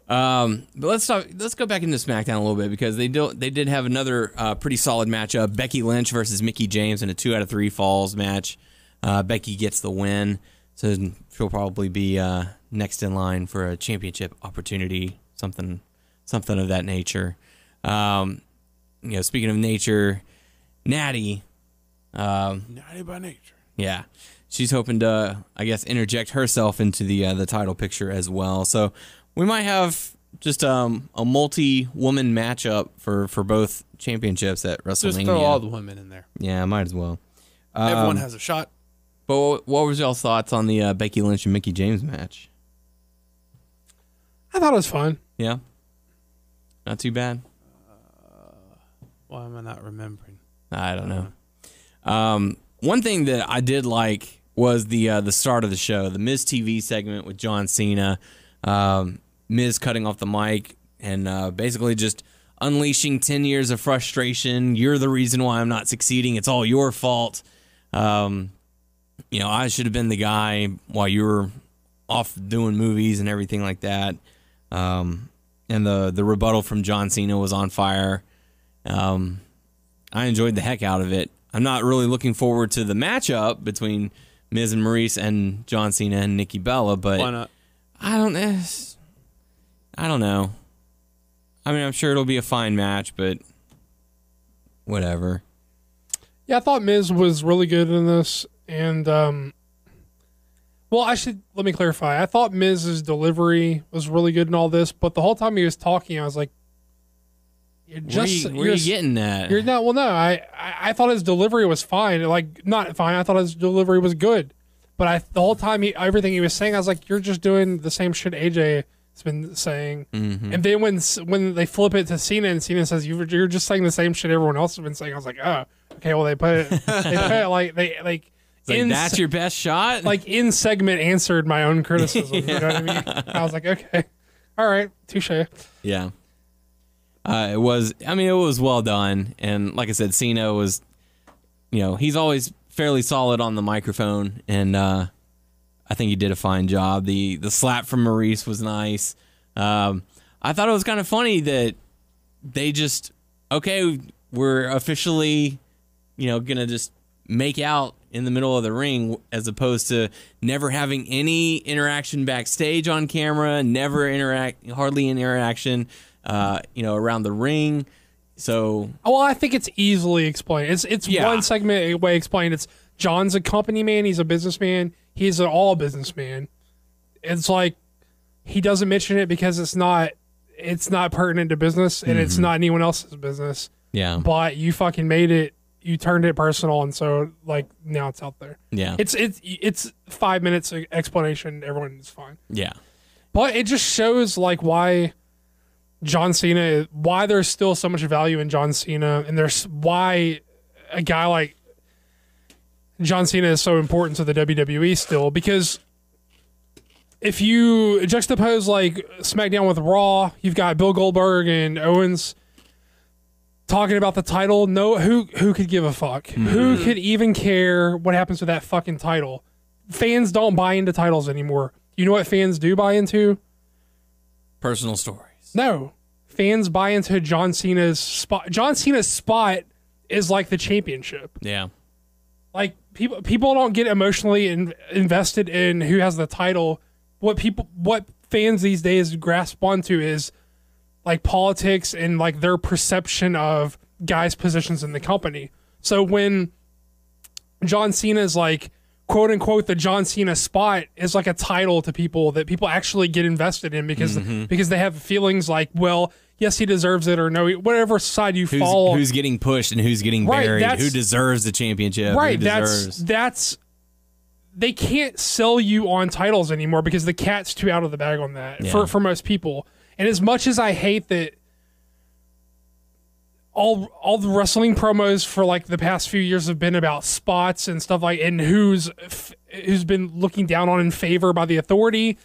Speaker 3: Mm-hmm. But let's go back into SmackDown a little bit because they did have another pretty solid matchup: Becky Lynch versus Mickie James in a 2 out of 3 falls match. Becky gets the win, so she'll probably be next in line for a championship opportunity, something of that nature. Speaking of nature, Natty.
Speaker 4: Natty by nature.
Speaker 3: Yeah, she's hoping to, I guess, interject herself into the title picture as well. So we might have just a multi-woman matchup for both championships at WrestleMania.
Speaker 4: Just throw all the women in there.
Speaker 3: Yeah, might as well.
Speaker 4: Everyone has a shot.
Speaker 3: But what was y'all's thoughts on the Becky Lynch and Mickie James match?
Speaker 5: I thought it was fun.
Speaker 3: Yeah, not too bad.
Speaker 4: Why am I not remembering?
Speaker 3: I don't know. One thing that I did like was the start of the show, the Miz TV segment with John Cena, Miz cutting off the mic and basically just unleashing 10 years of frustration. You're the reason why I'm not succeeding. It's all your fault. I should have been the guy while you were off doing movies and everything like that. And the rebuttal from John Cena was on fire. I enjoyed the heck out of it. I'm not really looking forward to the matchup between Miz and Maurice and John Cena and Nikki Bella, but
Speaker 4: Why not?
Speaker 3: I don't know. I mean, I'm sure it'll be a fine match, but whatever.
Speaker 5: Yeah, I thought Miz was really good in this, and let me clarify. I thought Miz's delivery was really good in all this, but the whole time he was talking, I was like,
Speaker 3: Where are you getting at?
Speaker 5: I thought his delivery was fine. Like, not fine. I thought his delivery was good. But the whole time, everything he was saying, I was like, you're just doing the same shit AJ has been saying.
Speaker 3: Mm-hmm.
Speaker 5: And then when they flip it to Cena and Cena says, you're just saying the same shit everyone else has been saying, I was like, oh, okay, well, they put it like,
Speaker 3: that's your best shot?
Speaker 5: Like, in segment answered my own criticism. You know what I mean? I was like, okay. All right. Touche.
Speaker 3: Yeah. It was well done. And like I said, Cena was, he's always fairly solid on the microphone. And I think he did a fine job. The slap from Maurice was nice. I thought it was kind of funny that they just, we're officially, going to just make out in the middle of the ring as opposed to never having any interaction backstage on camera, hardly any interaction. Around the ring. So,
Speaker 5: I think it's easily explained. It's one segment way explained. It's John's a company man. He's a businessman. He's an all businessman. It's like he doesn't mention it because it's not pertinent to business and it's not anyone else's business.
Speaker 3: Yeah.
Speaker 5: But you fucking made it. You turned it personal, and so like now it's out there.
Speaker 3: Yeah.
Speaker 5: It's 5 minutes explanation. Everyone is fine.
Speaker 3: Yeah.
Speaker 5: But it just shows like why John Cena, why there's still so much value in John Cena, and there's why a guy like John Cena is so important to the WWE still, because if you juxtapose like SmackDown with Raw, you've got Bill Goldberg and Owens talking about the title. Who could give a fuck? Mm-hmm. Who could even care what happens with that fucking title? Fans don't buy into titles anymore. You know what fans do buy into?
Speaker 3: Personal stories.
Speaker 5: No. Fans buy into John Cena's spot. John Cena's spot is like the championship.
Speaker 3: Yeah.
Speaker 5: Like, people don't get emotionally invested in who has the title. What fans these days grasp onto is like politics and like their perception of guys' positions in the company. So when John Cena is like, quote unquote, the John Cena spot is like a title to people that people actually get invested in because they have feelings like, well, yes, he deserves it, or no, whatever side you fall.
Speaker 3: Who's getting pushed and who's getting buried? Who deserves the championship?
Speaker 5: Right.
Speaker 3: Who deserves?
Speaker 5: That's they can't sell you on titles anymore because the cat's too out of the bag on that for most people. And as much as I hate that all the wrestling promos for like the past few years have been about spots and stuff like, and who's been looking down on in favor by the authority.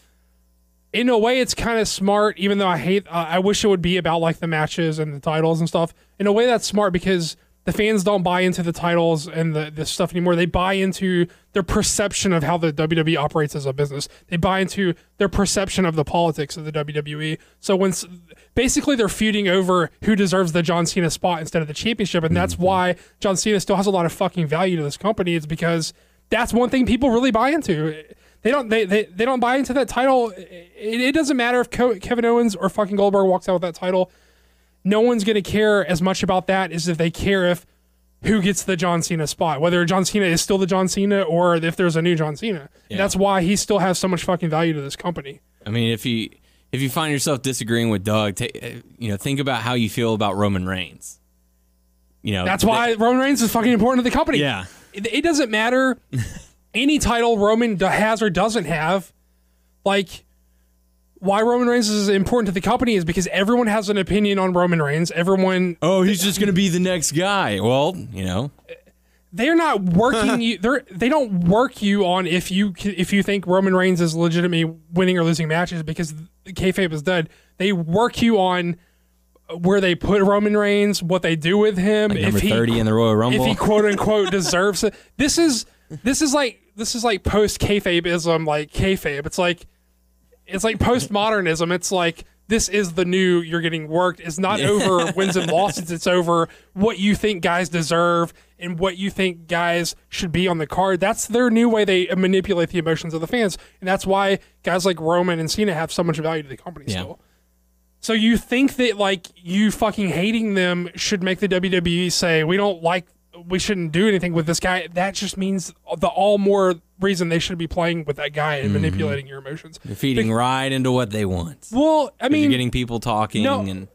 Speaker 5: In a way, it's kind of smart, even though I wish it would be about like the matches and the titles and stuff. In a way, that's smart because the fans don't buy into the titles and the stuff anymore. They buy into their perception of how the WWE operates as a business. They buy into their perception of the politics of the WWE. So basically they're feuding over who deserves the John Cena spot instead of the championship, and that's why John Cena still has a lot of fucking value to this company. It's because that's one thing people really buy into. They don't buy into that title. It doesn't matter if Kevin Owens or fucking Goldberg walks out with that title. No one's going to care as much about that as if they care if who gets the John Cena spot, whether John Cena is still the John Cena or if there's a new John Cena. Yeah. That's why he still has so much fucking value to this company.
Speaker 3: I mean, if you find yourself disagreeing with Doug, think about how you feel about Roman Reigns.
Speaker 5: That's why Roman Reigns is fucking important to the company.
Speaker 3: Yeah,
Speaker 5: it doesn't matter any title Roman has or doesn't have. Like, why Roman Reigns is important to the company is because everyone has an opinion on Roman Reigns. Everyone,
Speaker 3: he's just going to be the next guy. Well,
Speaker 5: they're not working you. They don't work you on if you think Roman Reigns is legitimately winning or losing matches because kayfabe is dead. They work you on where they put Roman Reigns, what they do with him,
Speaker 3: like number 30 in the Royal Rumble,
Speaker 5: if he quote unquote deserves it. This is like post kayfabeism, like kayfabe. It's like postmodernism. It's like, this is the new, you're getting worked. It's not over wins and losses. It's over what you think guys deserve and what you think guys should be on the card. That's their new way they manipulate the emotions of the fans. And that's why guys like Roman and Cena have so much value to the company still. So you think that like you fucking hating them should make the WWE say, we shouldn't do anything with this guy. That just means the all more reason they should be playing with that guy and manipulating your emotions.
Speaker 3: You're feeding right into what they want.
Speaker 5: Well, I mean,
Speaker 3: you're getting people talking. No
Speaker 5: one.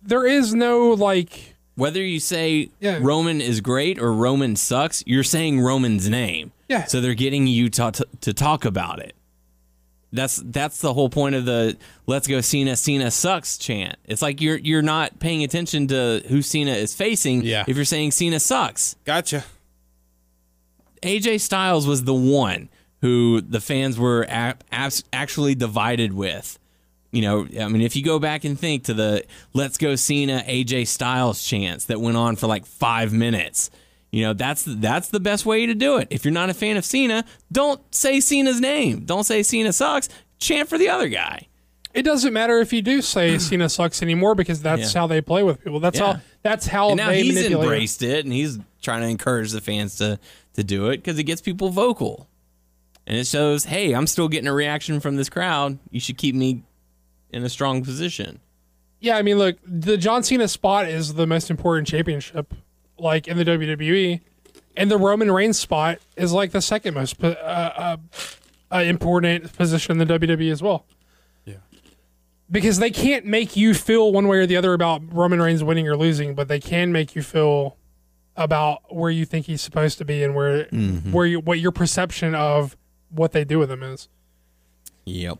Speaker 5: There is no like.
Speaker 3: Whether you say Roman is great or Roman sucks, you're saying Roman's name.
Speaker 5: Yeah.
Speaker 3: So they're getting you to talk about it. That's the whole point of the "Let's go Cena, Cena sucks" chant. It's like you're not paying attention to who Cena is facing if you're saying Cena sucks.
Speaker 4: Gotcha.
Speaker 3: AJ Styles was the one who the fans were actually divided with. I mean, if you go back and think to the "Let's go Cena, AJ Styles" chants that went on for like 5 minutes. That's the best way to do it. If you're not a fan of Cena, don't say Cena's name. Don't say Cena sucks. Chant for the other guy.
Speaker 5: It doesn't matter if you do say Cena sucks anymore because that's how they play with people. That's how
Speaker 3: and now
Speaker 5: they
Speaker 3: he's
Speaker 5: manipulate.
Speaker 3: Embraced it, and he's trying to encourage the fans to do it because it gets people vocal. And it shows, hey, I'm still getting a reaction from this crowd. You should keep me in a strong position.
Speaker 5: Yeah, I mean, look, the John Cena spot is the most important championship like in the WWE, and the Roman Reigns spot is like the second most important position in the WWE as well.
Speaker 4: Yeah,
Speaker 5: because they can't make you feel one way or the other about Roman Reigns winning or losing, but they can make you feel about where you think he's supposed to be and what your perception of what they do with him is.
Speaker 3: Yep.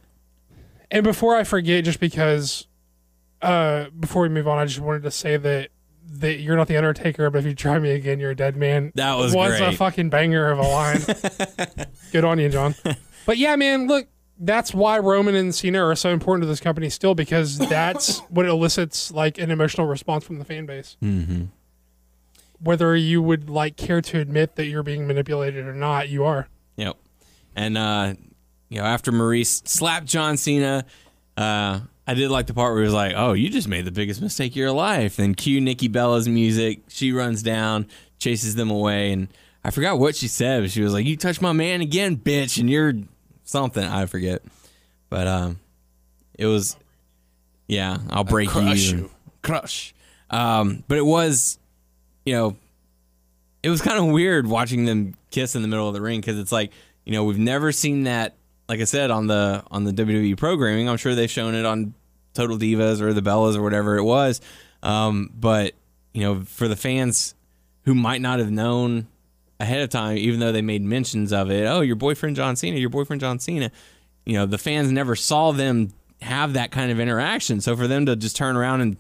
Speaker 5: And before I forget, just because before we move on, I just wanted to say that you're not the Undertaker, but if you try me again, you're a dead man.
Speaker 3: That was
Speaker 5: great. A fucking banger of a line. Good on you, John. But yeah, man, look, that's why Roman and Cena are so important to this company still, because that's what elicits like an emotional response from the fan base.
Speaker 3: Mm-hmm.
Speaker 5: Whether you would like care to admit that you're being manipulated or not, you are.
Speaker 3: Yep. And after Maurice slapped John Cena, I did like the part where he was like, "Oh, you just made the biggest mistake of your life." Then cue Nikki Bella's music. She runs down, chases them away, and I forgot what she said, but she was like, "You touch my man again, bitch, and you're something." I forget. But it was, yeah, I'll break you. Crush. But it was, you know, it was kind of weird watching them kiss in the middle of the ring because it's like, you know, we've never seen that. Like I said, on the WWE programming, I'm sure they've shown it on Total Divas or the Bellas or whatever it was. But, you know, for the fans who might not have known ahead of time, even though they made mentions of it, oh, your boyfriend John Cena, you know, the fans never saw them have that kind of interaction. So for them to just turn around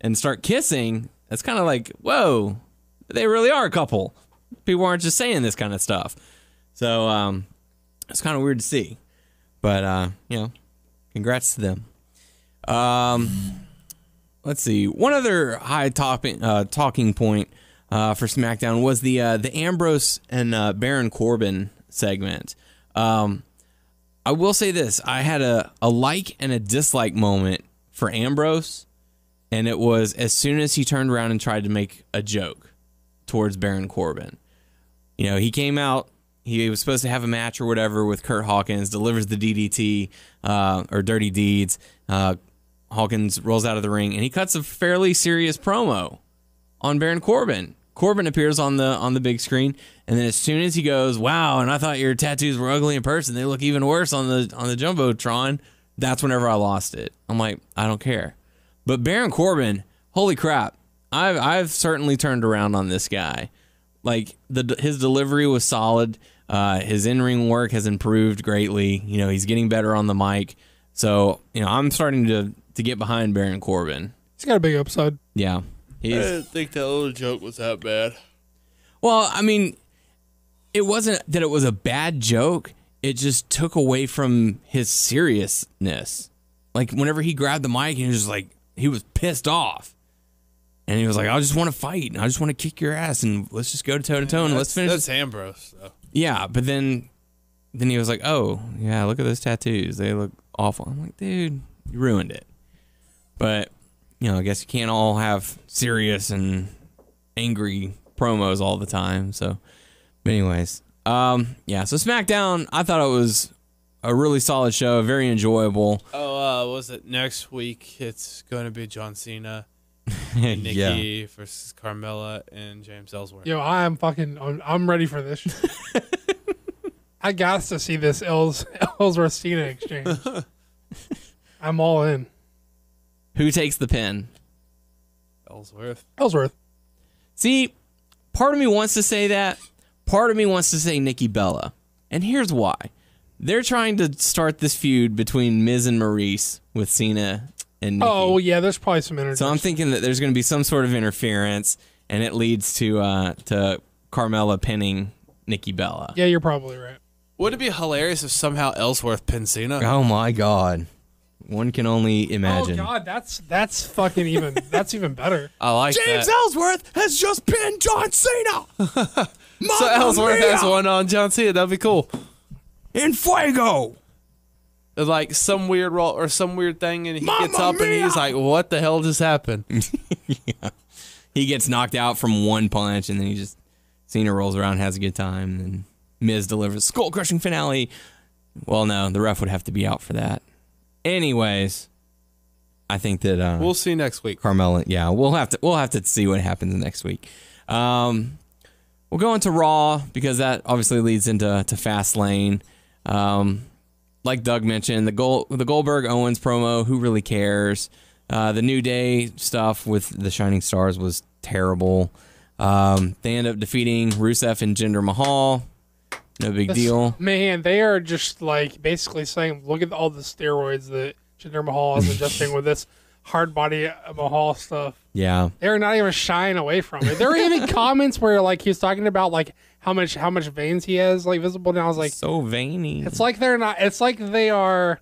Speaker 3: and start kissing, that's kind of like, whoa, they really are a couple. People aren't just saying this kind of stuff. So it's kind of weird to see. But, you know, congrats to them. Let's see. One other high talking point for SmackDown was the Ambrose and Baron Corbin segment. I will say this. I had a like and a dislike moment for Ambrose, and it was as soon as he turned around and tried to make a joke towards Baron Corbin. You know, he came out. He was supposed to have a match or whatever with Kurt Hawkins, delivers the DDT or Dirty Deeds. Hawkins rolls out of the ring, and he cuts a fairly serious promo on Baron Corbin. Corbin appears on the big screen, and then as soon as he goes, "Wow, and I thought your tattoos were ugly in person. They look even worse on the Jumbotron." That's whenever I lost it. I'm like, I don't care. But Baron Corbin, holy crap! I've certainly turned around on this guy. Like his delivery was solid. His in-ring work has improved greatly. You know, he's getting better on the mic. So, you know, I'm starting to get behind Baron Corbin.
Speaker 5: He's got a big upside.
Speaker 3: Yeah.
Speaker 4: I didn't think that little joke was that bad.
Speaker 3: Well, I mean, it wasn't that it was a bad joke. It just took away from his seriousness. Like, whenever he grabbed the mic, he was just like, he was pissed off. And he was like, I just want to fight, and I just want to kick your ass, and let's just go toe-to-toe, and let's finish.
Speaker 4: That's Ambrose, though.
Speaker 3: Yeah, but then he was like, oh, yeah, look at those tattoos. They look awful. I'm like, dude, you ruined it. But, you know, I guess you can't all have serious and angry promos all the time. So, but anyways, yeah, so SmackDown, I thought it was a really solid show, very enjoyable.
Speaker 4: Oh, was it next week? It's going to be John Cena, Nikki versus Carmella, and James Ellsworth.
Speaker 5: Yo, I'm ready for this. I got to see this Ellsworth Cena exchange. I'm all in.
Speaker 3: Who takes the pin?
Speaker 4: Ellsworth.
Speaker 3: See, part of me wants to say that. Part of me wants to say Nikki Bella. And here's why. They're trying to start this feud between Miz and Maurice with Cena and Nikki.
Speaker 5: Oh, yeah, there's probably some energy.
Speaker 3: So I'm thinking that there's going to be some sort of interference, and it leads to Carmella pinning Nikki Bella.
Speaker 5: Yeah, you're probably right.
Speaker 4: Would it be hilarious if somehow Ellsworth pinned Cena?
Speaker 3: Oh, my God. One can only imagine.
Speaker 5: Oh, God, that's fucking even, that's even better.
Speaker 4: I like
Speaker 3: James
Speaker 4: that.
Speaker 3: Ellsworth has just pinned John Cena.
Speaker 4: So Ellsworth has one on John Cena. That'd be cool.
Speaker 3: In Fuego.
Speaker 4: Like some weird roll or some weird thing, and he gets up and he's like, "What the hell just happened?"
Speaker 3: Yeah. He gets knocked out from one punch, and then Cena rolls around, has a good time, and Miz delivers skull-crushing finale. Well, no, the ref would have to be out for that. Anyways, I think that
Speaker 4: we'll see next week.
Speaker 3: Carmella, yeah, we'll have to see what happens next week. We'll go into Raw because that obviously leads into Fastlane. Like Doug mentioned, the Goldberg Owens promo, who really cares? The New Day stuff with the Shining Stars was terrible. They end up defeating Rusev and Jinder Mahal. No big deal.
Speaker 5: Man, they are just like basically saying, look at all the steroids that Jinder Mahal is ingesting with this hard body Mahal stuff.
Speaker 3: Yeah.
Speaker 5: They're not even shying away from it. There were even comments where like he was talking about like how much veins he has like visible, and I was like,
Speaker 3: so veiny.
Speaker 5: It's like they're not. It's like they are.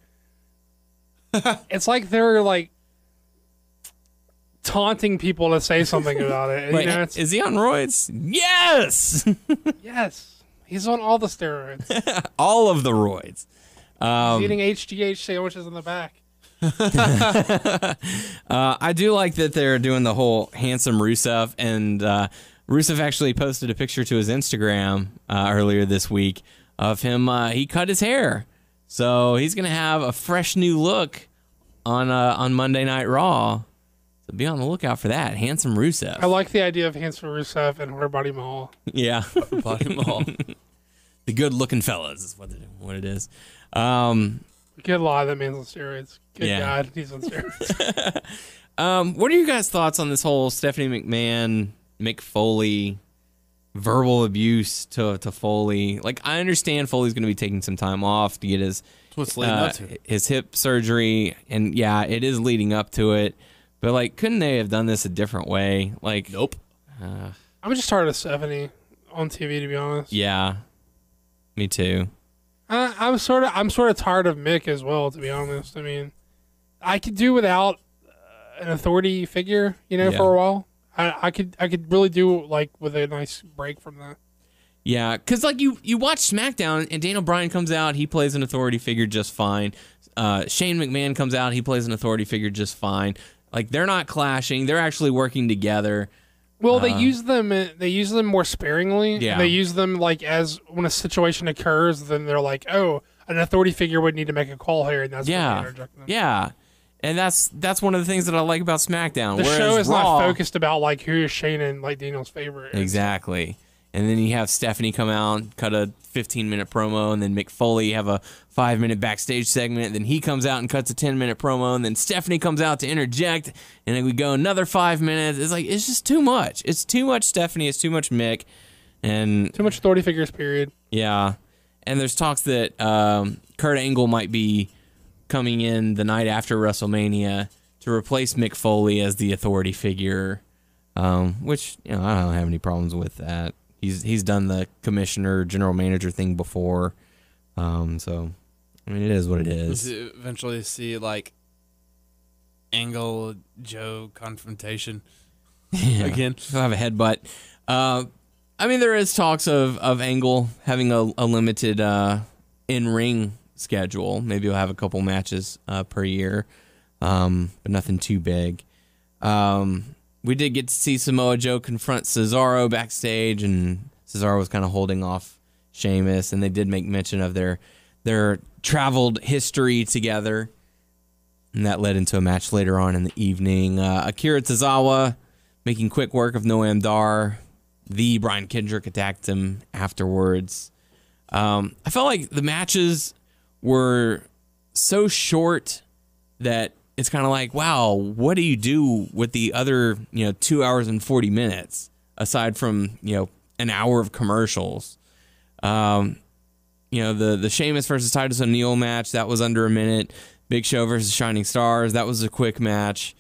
Speaker 5: It's like they're like taunting people to say something about it.
Speaker 3: Wait,
Speaker 5: you know,
Speaker 3: is he on roids? Yes.
Speaker 5: Yes. He's on all the steroids.
Speaker 3: All of the roids.
Speaker 5: He's eating HGH sandwiches in the back.
Speaker 3: I do like that they're doing the whole handsome Rusev, and Rusev actually posted a picture to his Instagram earlier this week of him. He cut his hair, so he's gonna have a fresh new look on Monday Night Raw. So be on the lookout for that. Handsome Rusev.
Speaker 5: I like the idea of handsome Rusev and Hunter Body Mahal.
Speaker 3: Yeah,
Speaker 4: Body Mall.
Speaker 3: the good-looking fellas is what it is.
Speaker 5: Good lie, that man's on steroids. Good
Speaker 3: Yeah.
Speaker 5: God, he's on steroids.
Speaker 3: What are your guys' thoughts on this whole Stephanie McMahon, Mick Foley, verbal abuse to Foley? Like, I understand Foley's going to be taking some time off to get his
Speaker 4: That's what's leading up to.
Speaker 3: his hip surgery, and yeah, it is leading up to it. But like, couldn't they have done this a different way? Like,
Speaker 4: Nope.
Speaker 5: I'm just tired of Stephanie on TV, to be honest.
Speaker 3: yeah, me too.
Speaker 5: I'm sort of tired of Mick as well, to be honest. I mean, I could do without an authority figure,
Speaker 3: Yeah.
Speaker 5: for a while. I could really do like with a nice break from that.
Speaker 3: Yeah, because like you watch SmackDown and Daniel Bryan comes out, he plays an authority figure just fine. Shane McMahon comes out, he plays an authority figure just fine. Like, they're not clashing; they're actually working together.
Speaker 5: Well, they use them more sparingly.
Speaker 3: Yeah.
Speaker 5: They use them like as when a situation occurs, then they're like, oh, an authority figure would need to make a call here, and that's when they
Speaker 3: Yeah,
Speaker 5: interject them.
Speaker 3: yeah, and that's one of the things that I like about SmackDown.
Speaker 5: The
Speaker 3: Whereas
Speaker 5: show is
Speaker 3: Raw,
Speaker 5: not focused about like who is Shane and like Daniel's favorite.
Speaker 3: exactly. And then you have Stephanie come out, cut a 15-minute promo, and then Mick Foley have a 5-minute backstage segment. And then he comes out and cuts a 10-minute promo, and then Stephanie comes out to interject, and then we go another 5 minutes. It's like, it's just too much. It's too much Stephanie. It's too much Mick, and
Speaker 5: Too much authority figures. Period.
Speaker 3: yeah. And there's talks that Kurt Angle might be coming in the night after WrestleMania to replace Mick Foley as the authority figure, which I don't have any problems with that. He's done the commissioner, general manager thing before, so I mean, it is what it is.
Speaker 4: Eventually see like Angle Joe confrontation again.
Speaker 3: He'll have a headbutt. I mean, there is talks of Angle having a limited in-ring schedule. Maybe he'll have a couple matches per year, but nothing too big. We did get to see Samoa Joe confront Cesaro backstage, and Cesaro was kind of holding off Sheamus, and they did make mention of their traveled history together, and that led into a match later on in the evening. Akira Tozawa making quick work of Noam Dar. The Brian Kendrick attacked him afterwards. I felt like the matches were so short that it's kind of like, wow, what do you do with the other 2 hours and 40 minutes aside from an hour of commercials? The Sheamus versus Titus O'Neil match, that was under a minute. Big Show versus Shining Stars, that was a quick match.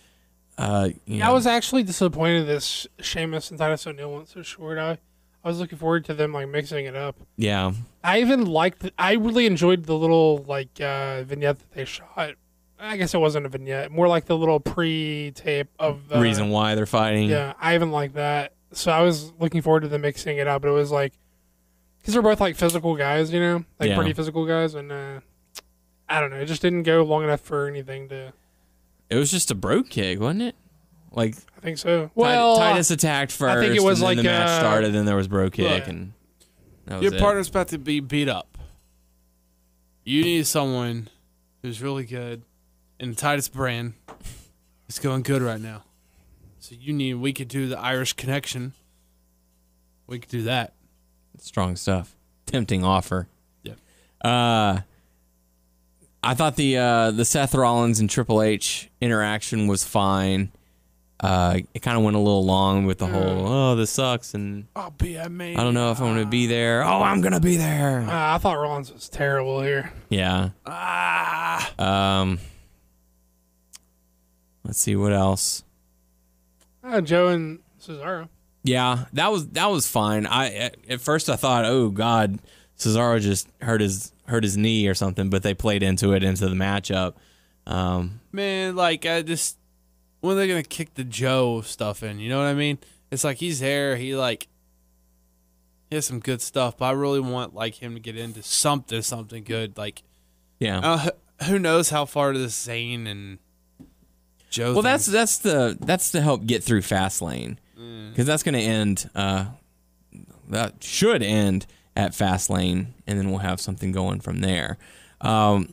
Speaker 5: I was actually disappointed this Sheamus and Titus O'Neil went so short. I was looking forward to them like mixing it up.
Speaker 3: Yeah.
Speaker 5: I really enjoyed the little vignette that they shot. I guess it wasn't a vignette, more like the little pre-tape of the
Speaker 3: reason why they're fighting.
Speaker 5: Yeah, I even like that. So I was looking forward to them mixing it up, but it was like, because they're both like physical guys, pretty physical guys, and I don't know, it just didn't go long enough for anything to.
Speaker 3: It was just a bro kick, wasn't it? Like,
Speaker 5: I think so. Well,
Speaker 3: Titus attacked first.
Speaker 5: I think it was
Speaker 3: and then
Speaker 5: like
Speaker 3: the match started. Then there was bro kick,
Speaker 5: yeah.
Speaker 3: and that was
Speaker 4: Your
Speaker 3: it.
Speaker 4: partner's about to be beat up. You need someone who's really good, and the Titus brand is going good right now. So we could do the Irish connection. We could do that.
Speaker 3: Strong stuff. Tempting offer.
Speaker 4: Yeah.
Speaker 3: I thought the Seth Rollins and Triple H interaction was fine. It kind of went a little long with the whole, this sucks, and
Speaker 4: I'll be at me.
Speaker 3: I don't know if I'm going to be there. Oh, I'm going to be there.
Speaker 5: I thought Rollins was terrible here.
Speaker 3: Yeah. Let's see what else.
Speaker 5: Joe and Cesaro.
Speaker 3: Yeah, that was fine. At first I thought, oh God, Cesaro just hurt his knee or something, but they played into the matchup.
Speaker 4: Man, like when are they gonna kick the Joe stuff in? You know what I mean? It's like he's there. He has some good stuff, but I really want like him to get into something good. Like,
Speaker 3: Yeah,
Speaker 4: who knows how far this Zayn and Joe.
Speaker 3: Well, that's to help get through Fastlane, because that's going to end. That should end at Fastlane, and then we'll have something going from there. I'm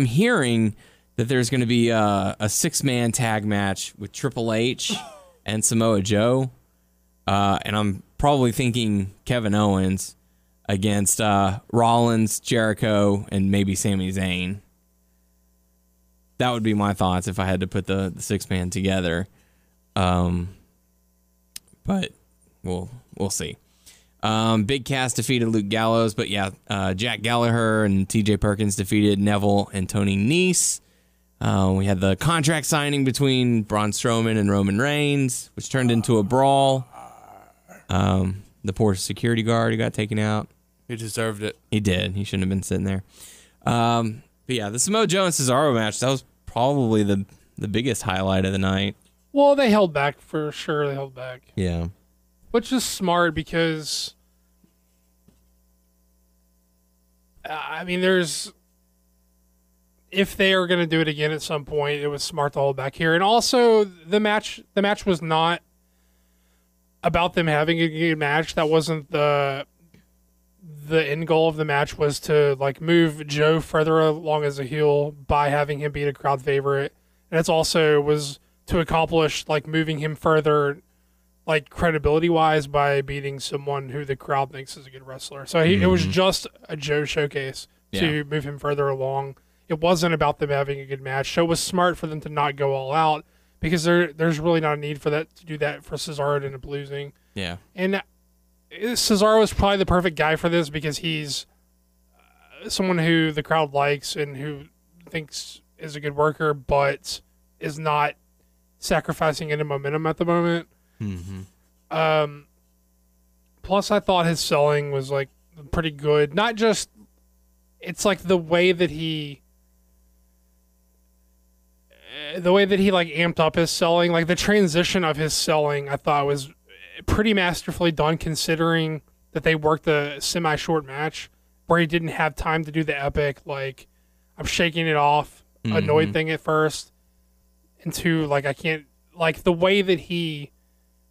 Speaker 3: hearing that there's going to be a 6-man tag match with Triple H and Samoa Joe, and I'm probably thinking Kevin Owens against Rollins, Jericho, and maybe Sami Zayn. That would be my thoughts if I had to put the 6-man together. But we'll see. Big Cass defeated Luke Gallows, but yeah, Jack Gallagher and TJ Perkins defeated Neville and Tony Nese. We had the contract signing between Braun Strowman and Roman Reigns, which turned into a brawl. The poor security guard who got taken out.
Speaker 4: He deserved it.
Speaker 3: He did. He shouldn't have been sitting there. But yeah, the Samoa Joe and Cesaro match, that was probably the biggest highlight of the night.
Speaker 5: Well, they held back for sure. They held back.
Speaker 3: Yeah.
Speaker 5: Which is smart because, I mean, if they are going to do it again at some point, it was smart to hold back here. And also, the match was not about them having a good match. That wasn't the end goal of the match, was to like move Joe further along as a heel by having him beat a crowd favorite. And it's also was to accomplish like moving him further, like credibility wise, by beating someone who the crowd thinks is a good wrestler. So it was just a Joe showcase to move him further along. It wasn't about them having a good match. So it was smart for them to not go all out, because there's really not a need for that to do that for Cesaro to end up losing.
Speaker 3: Yeah.
Speaker 5: And Cesaro is probably the perfect guy for this, because he's someone who the crowd likes and who thinks is a good worker, but is not sacrificing any momentum at the moment. Mm-hmm. Plus, I thought his selling was like pretty good. Not just, it's like the way that he like amped up his selling, like the transition of his selling, I thought was pretty masterfully done, considering that they worked a semi-short match where he didn't have time to do the epic, like, I'm shaking it off, annoyed thing at first, into, like, I can't, like, the way that he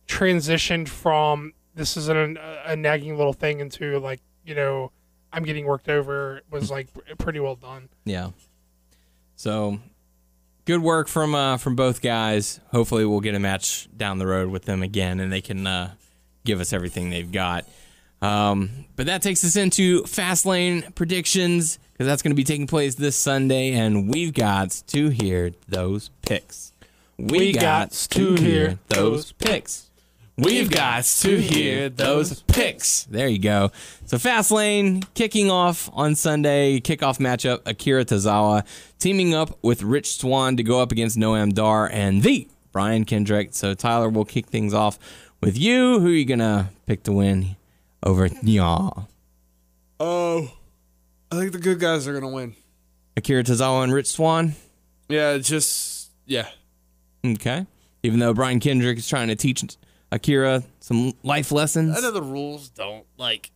Speaker 5: transitioned from this is a nagging little thing into, like, you know, I'm getting worked over, was, like, pretty well done.
Speaker 3: Yeah. So, good work from both guys. Hopefully we'll get a match down the road with them again, and they can give us everything they've got. But that takes us into Fastlane predictions, because that's going to be taking place this Sunday, and we've got to hear those picks. We got to hear those picks. We've got to hear those picks. There you go. So Fastlane kicking off on Sunday. Kickoff matchup, Akira Tozawa teaming up with Rich Swann to go up against Noam Dar and the Brian Kendrick. So Tyler, we'll kick things off with you. Who are you going to pick to win over y'all?
Speaker 4: Oh, I think the good guys are going to win.
Speaker 3: Akira Tozawa and Rich Swann?
Speaker 4: Yeah.
Speaker 3: Okay. Even though Brian Kendrick is trying to teach Akira some life lessons.
Speaker 4: I know the rules don't like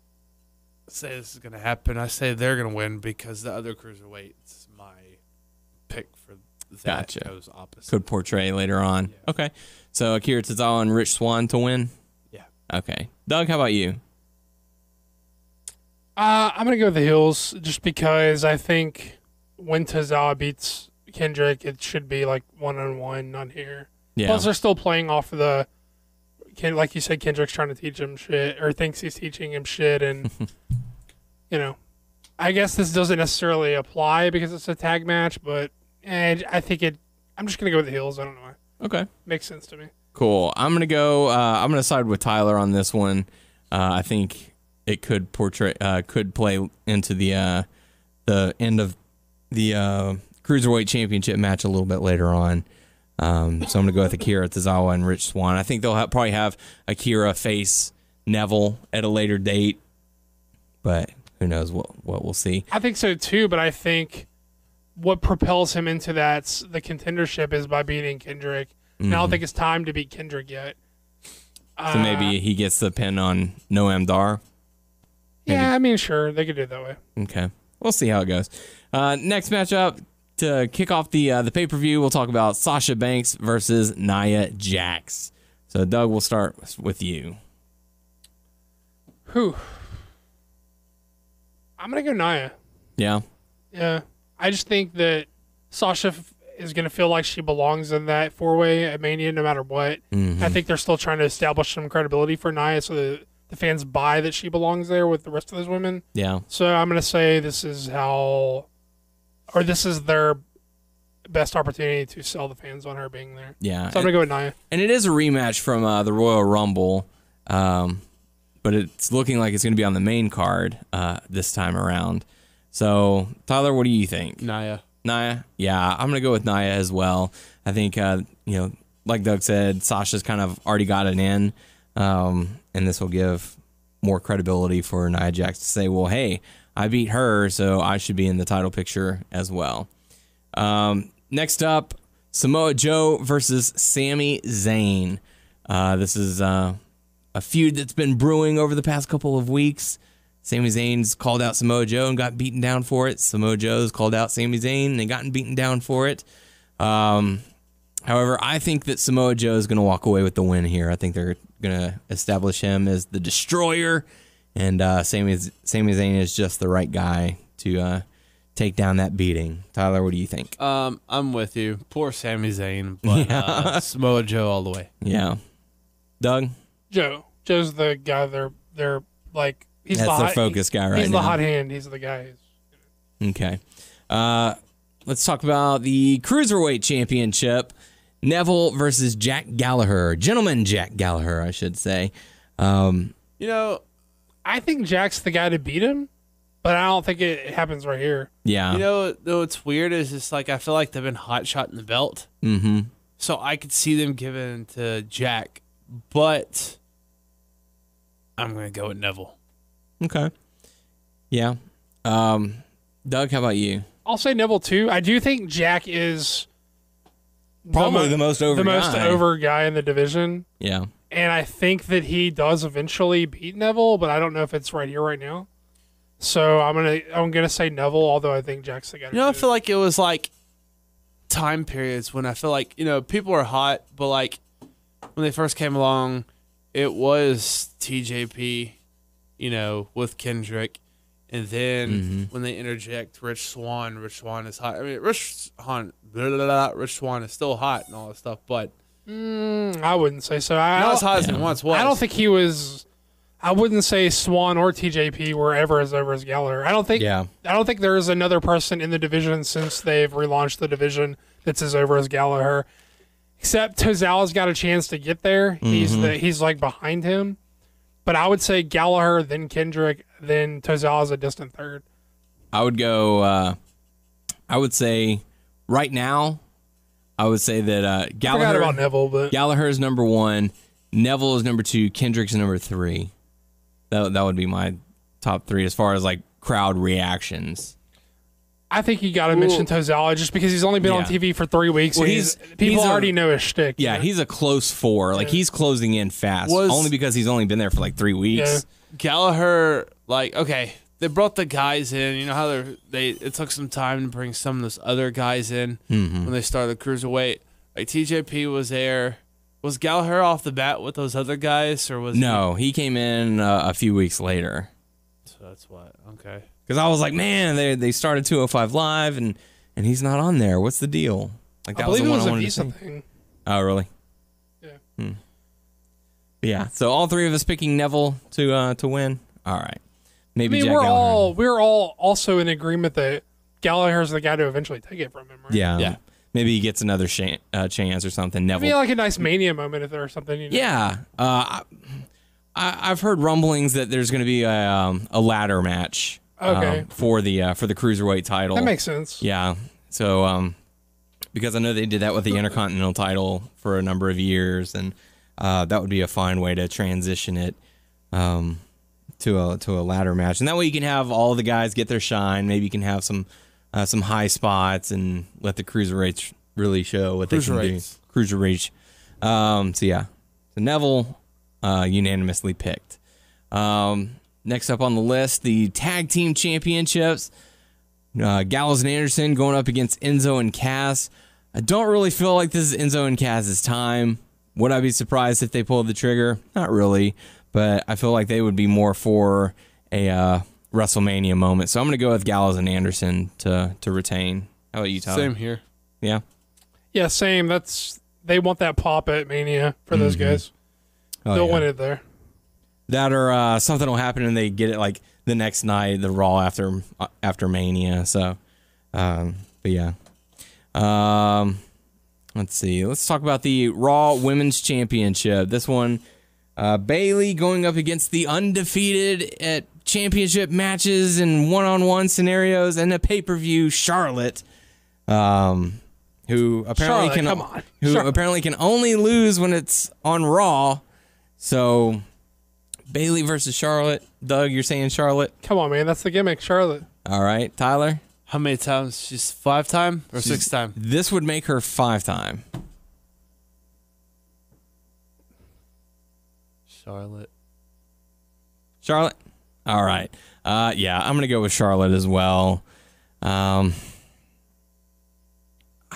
Speaker 4: say this is going to happen. I say they're going to win because the other cruiserweights, my pick for that goes opposite.
Speaker 3: Could portray later on. Yeah. Okay. So Akira Tozawa and Rich Swann to win?
Speaker 4: Yeah.
Speaker 3: Okay. Doug, how about you?
Speaker 5: I'm going to go with the heels, just because I think when Tozawa beats Kendrick, it should be like 1-on-1, not here.
Speaker 3: Yeah.
Speaker 5: Plus, they're still playing off of the, like you said, Kendrick's trying to teach him shit, or thinks he's teaching him shit, and, you know, I guess this doesn't necessarily apply because it's a tag match, but I think I'm just going to go with the heels. I don't know why.
Speaker 3: Okay.
Speaker 5: Makes sense to me.
Speaker 3: Cool. I'm going to side with Tyler on this one. I think it could play into the end of the Cruiserweight Championship match a little bit later on. So I'm going to go with Akira Tozawa and Rich Swann. I think they'll probably have Akira face Neville at a later date, but who knows what we'll see.
Speaker 5: I think so too, but I think what propels him into the contendership is by beating Kendrick. And I don't think it's time to beat Kendrick yet.
Speaker 3: So maybe he gets the pin on Noam Dar?
Speaker 5: Yeah, I mean, sure, they could do it that way.
Speaker 3: Okay. we'll see how it goes. Next matchup to kick off the pay-per-view, we'll talk about Sasha Banks versus Nia Jax. So, Doug, we'll start with you.
Speaker 5: Whew. I'm going to go Nia.
Speaker 3: Yeah?
Speaker 5: Yeah. I just think that Sasha is going to feel like she belongs in that four-way at Mania no matter what.
Speaker 3: Mm-hmm.
Speaker 5: I think they're still trying to establish some credibility for Nia so that the fans buy that she belongs there with the rest of those women.
Speaker 3: Yeah.
Speaker 5: So I'm going to say this is their best opportunity to sell the fans on her being there.
Speaker 3: Yeah.
Speaker 5: So I'm going to go with Nia.
Speaker 3: And it is a rematch from the Royal Rumble, but it's looking like it's going to be on the main card this time around. So, Tyler, what do you think?
Speaker 4: Nia.
Speaker 3: Nia? Yeah, I'm going to go with Nia as well. I think, like Doug said, Sasha's kind of already got it in, and this will give more credibility for Nia Jax to say, well, hey, I beat her, so I should be in the title picture as well. Next up, Samoa Joe versus Sami Zayn. This is a feud that's been brewing over the past couple of weeks. Sami Zayn's called out Samoa Joe and got beaten down for it. Samoa Joe's called out Sami Zayn and they gotten beaten down for it. However, I think that Samoa Joe is going to walk away with the win here. I think they're going to establish him as the destroyer, and Sami Zayn is just the right guy to take down that beating. Tyler, what do you think?
Speaker 4: I'm with you. Poor Sami Zayn, but Samoa Joe all the way.
Speaker 3: Yeah. Doug?
Speaker 5: Joe's the guy they're like, he's
Speaker 3: That's
Speaker 5: the
Speaker 3: their
Speaker 5: hot,
Speaker 3: focus guy right
Speaker 5: he's
Speaker 3: now.
Speaker 5: the hot hand. He's the guy.
Speaker 3: Okay. Let's talk about the Cruiserweight Championship. Neville versus Jack Gallagher. Gentleman Jack Gallagher, I should say.
Speaker 5: I think Jack's the guy to beat him, but I don't think it happens right here.
Speaker 3: Yeah.
Speaker 4: What's weird is just like I feel like they've been hot shotting the belt.
Speaker 3: Mm-hmm.
Speaker 4: So I could see them giving to Jack, but I'm going to go with Neville.
Speaker 3: Okay. Yeah. Doug, how about you?
Speaker 5: I'll say Neville too. I do think Jack is
Speaker 3: Probably the most over
Speaker 5: guy in the division.
Speaker 3: Yeah.
Speaker 5: And I think that he does eventually beat Neville, but I don't know if it's right here, right now. So I'm gonna say Neville, although I think Jack's the guy.
Speaker 4: I feel like it was like time periods when I feel like people are hot, but like when they first came along, it was TJP, with Kendrick, and then when they interject Rich Swann is hot. I mean, Rich Swann is still hot and all that stuff, but
Speaker 5: I wouldn't say so.
Speaker 4: not as hot as it once was.
Speaker 5: I don't think he was. I wouldn't say Swann or TJP were ever as over as Gallagher. I don't think.
Speaker 3: Yeah.
Speaker 5: I don't think there is another person in the division since they've relaunched the division that's as over as Gallagher. Except Tozawa's got a chance to get there. He's like behind him. But I would say Gallagher, then Kendrick, then Tozawa's a distant third.
Speaker 3: I would go. I would say right now, I would say that Gallagher.
Speaker 5: I forgot about Neville, but
Speaker 3: Gallagher is number 1. Neville is number 2. Kendrick's number 3. That would be my top 3 as far as like crowd reactions.
Speaker 5: I think you got to mention Tozawa just because he's only been on TV for 3 weeks.
Speaker 3: Well,
Speaker 5: people already know his shtick.
Speaker 3: Yeah, he's a close 4. Like he's closing in fast, only because he's only been there for like 3 weeks.
Speaker 5: Yeah.
Speaker 4: Gallagher, they brought the guys in. You know how it took some time to bring some of those other guys in when they started the Cruiserweight. Like TJP was there. Was Gallagher off the bat with those other guys, or was
Speaker 3: he came in a few weeks later.
Speaker 4: So that's what. Okay.
Speaker 3: Because I was like, man, they started 205 Live and he's not on there. What's the deal? Like that
Speaker 5: I believe
Speaker 3: was the one
Speaker 5: it was
Speaker 3: I
Speaker 5: a
Speaker 3: wanted
Speaker 5: Visa
Speaker 3: to see.
Speaker 5: thing.
Speaker 3: Oh, really?
Speaker 5: Yeah.
Speaker 3: Yeah. So all 3 of us picking Neville to win. All right. Maybe Jack
Speaker 5: we're
Speaker 3: Gallagher.
Speaker 5: all also in agreement that Gallagher's the guy to eventually take it from him, right?
Speaker 3: Yeah. Maybe he gets another chance or something. Neville.
Speaker 5: It'd be like a nice Mania moment if there was something.
Speaker 3: Yeah. I've heard rumblings that there's going to be a ladder match.
Speaker 5: Okay.
Speaker 3: For the Cruiserweight title.
Speaker 5: That makes sense.
Speaker 3: Yeah. So because I know they did that with the Intercontinental title for a number of years, and that would be a fine way to transition it to a ladder match, and that way you can have all the guys get their shine. Maybe you can have some high spots and let the Cruiserweights really show what they can do. Cruiserweights. So Neville unanimously picked. Next up on the list, the Tag Team Championships. Gallows and Anderson going up against Enzo and Cass. I don't really feel like this is Enzo and Cass's time. Would I be surprised if they pulled the trigger? Not really, but I feel like they would be more for a WrestleMania moment. So I'm going to go with Gallows and Anderson to retain. How about you, Tyler?
Speaker 4: Same here.
Speaker 3: Yeah?
Speaker 5: Yeah, same. They want that pop at Mania for those guys.
Speaker 3: Oh,
Speaker 5: They'll
Speaker 3: yeah.
Speaker 5: win it there.
Speaker 3: That or something will happen and they get it like the next night, the Raw after Mania. So, but yeah. Let's see. Let's talk about the Raw Women's Championship. This one, Bayley going up against the undefeated at championship matches and one-on-one scenarios and a pay-per-view Charlotte, who apparently apparently can only lose when it's on Raw. So Bayley versus Charlotte. Doug, you're saying Charlotte?
Speaker 5: Come on, man. That's the gimmick, Charlotte.
Speaker 3: All right, Tyler.
Speaker 4: How many times? She's 5-time or 6-time?
Speaker 3: This would make her 5-time.
Speaker 4: Charlotte.
Speaker 3: Charlotte? All right. Yeah, I'm going to go with Charlotte as well. I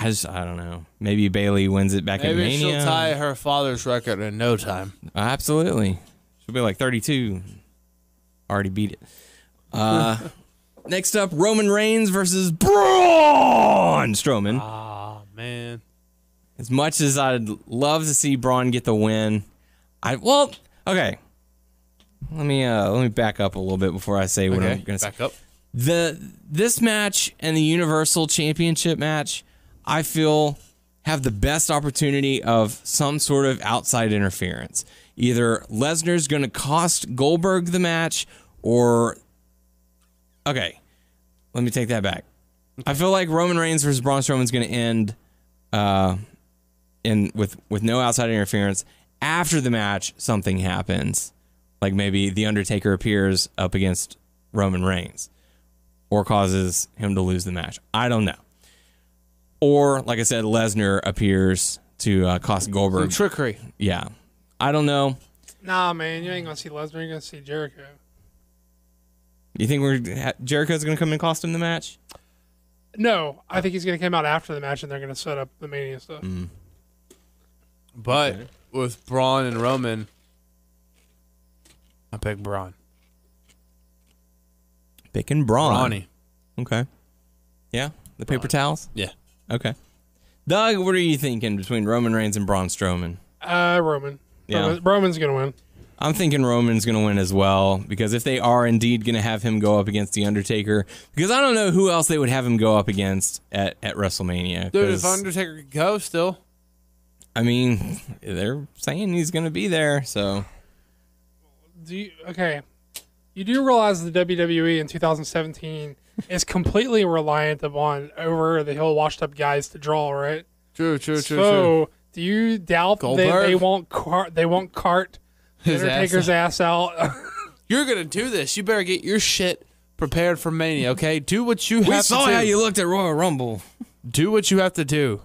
Speaker 3: don't know. Maybe Bayley wins it back at
Speaker 4: Maybe
Speaker 3: Mania.
Speaker 4: she'll tie her father's record in no time.
Speaker 3: Absolutely. She'll be like 32. Already beat it. Next up, Roman Reigns versus Braun Strowman.
Speaker 4: Oh, man.
Speaker 3: As much as I'd love to see Braun get the win, okay. Let me back up a little bit before I say what I'm going to say.
Speaker 4: Back up.
Speaker 3: This match and the Universal Championship match, I feel, have the best opportunity of some sort of outside interference. Either Lesnar's going to cost Goldberg the match, or okay, let me take that back. I feel like Roman Reigns versus Braun Strowman is going to end with no outside interference. After the match, something happens. Like maybe The Undertaker appears up against Roman Reigns or causes him to lose the match. I don't know. Or, like I said, Lesnar appears to cost Goldberg.
Speaker 4: Some trickery.
Speaker 3: Yeah. I don't know.
Speaker 5: Nah, man. You ain't going to see Lesnar. You're going to see Jericho.
Speaker 3: You think Jericho's going to come and cost him the match?
Speaker 5: No. I think he's going to come out after the match, and they're going to set up the Mania stuff.
Speaker 4: But with Braun and Roman, I pick Braun.
Speaker 3: Picking Braun.
Speaker 4: Brawny.
Speaker 3: Okay. Yeah? The paper towels?
Speaker 4: Yeah.
Speaker 3: Okay. Doug, what are you thinking between Roman Reigns and Braun Strowman?
Speaker 5: Roman.
Speaker 3: Yeah.
Speaker 5: Roman's going to win.
Speaker 3: I'm thinking Roman's going to win as well, because if they are indeed going to have him go up against The Undertaker, because I don't know who else they would have him go up against at WrestleMania.
Speaker 4: Dude, if Undertaker could go still.
Speaker 3: I mean, they're saying he's going to be there, so.
Speaker 5: Okay. You do realize the WWE in 2017 is completely reliant upon over-the-hill washed-up guys to draw, right?
Speaker 4: True.
Speaker 5: So, do you doubt
Speaker 4: Goldberg?
Speaker 5: they won't cart
Speaker 4: His
Speaker 5: Undertaker's ass out?
Speaker 4: You're going to do this. You better get your shit prepared for Mania, okay? Do what you have to do.
Speaker 3: We saw how you looked at Royal Rumble.
Speaker 4: Do what you have to do.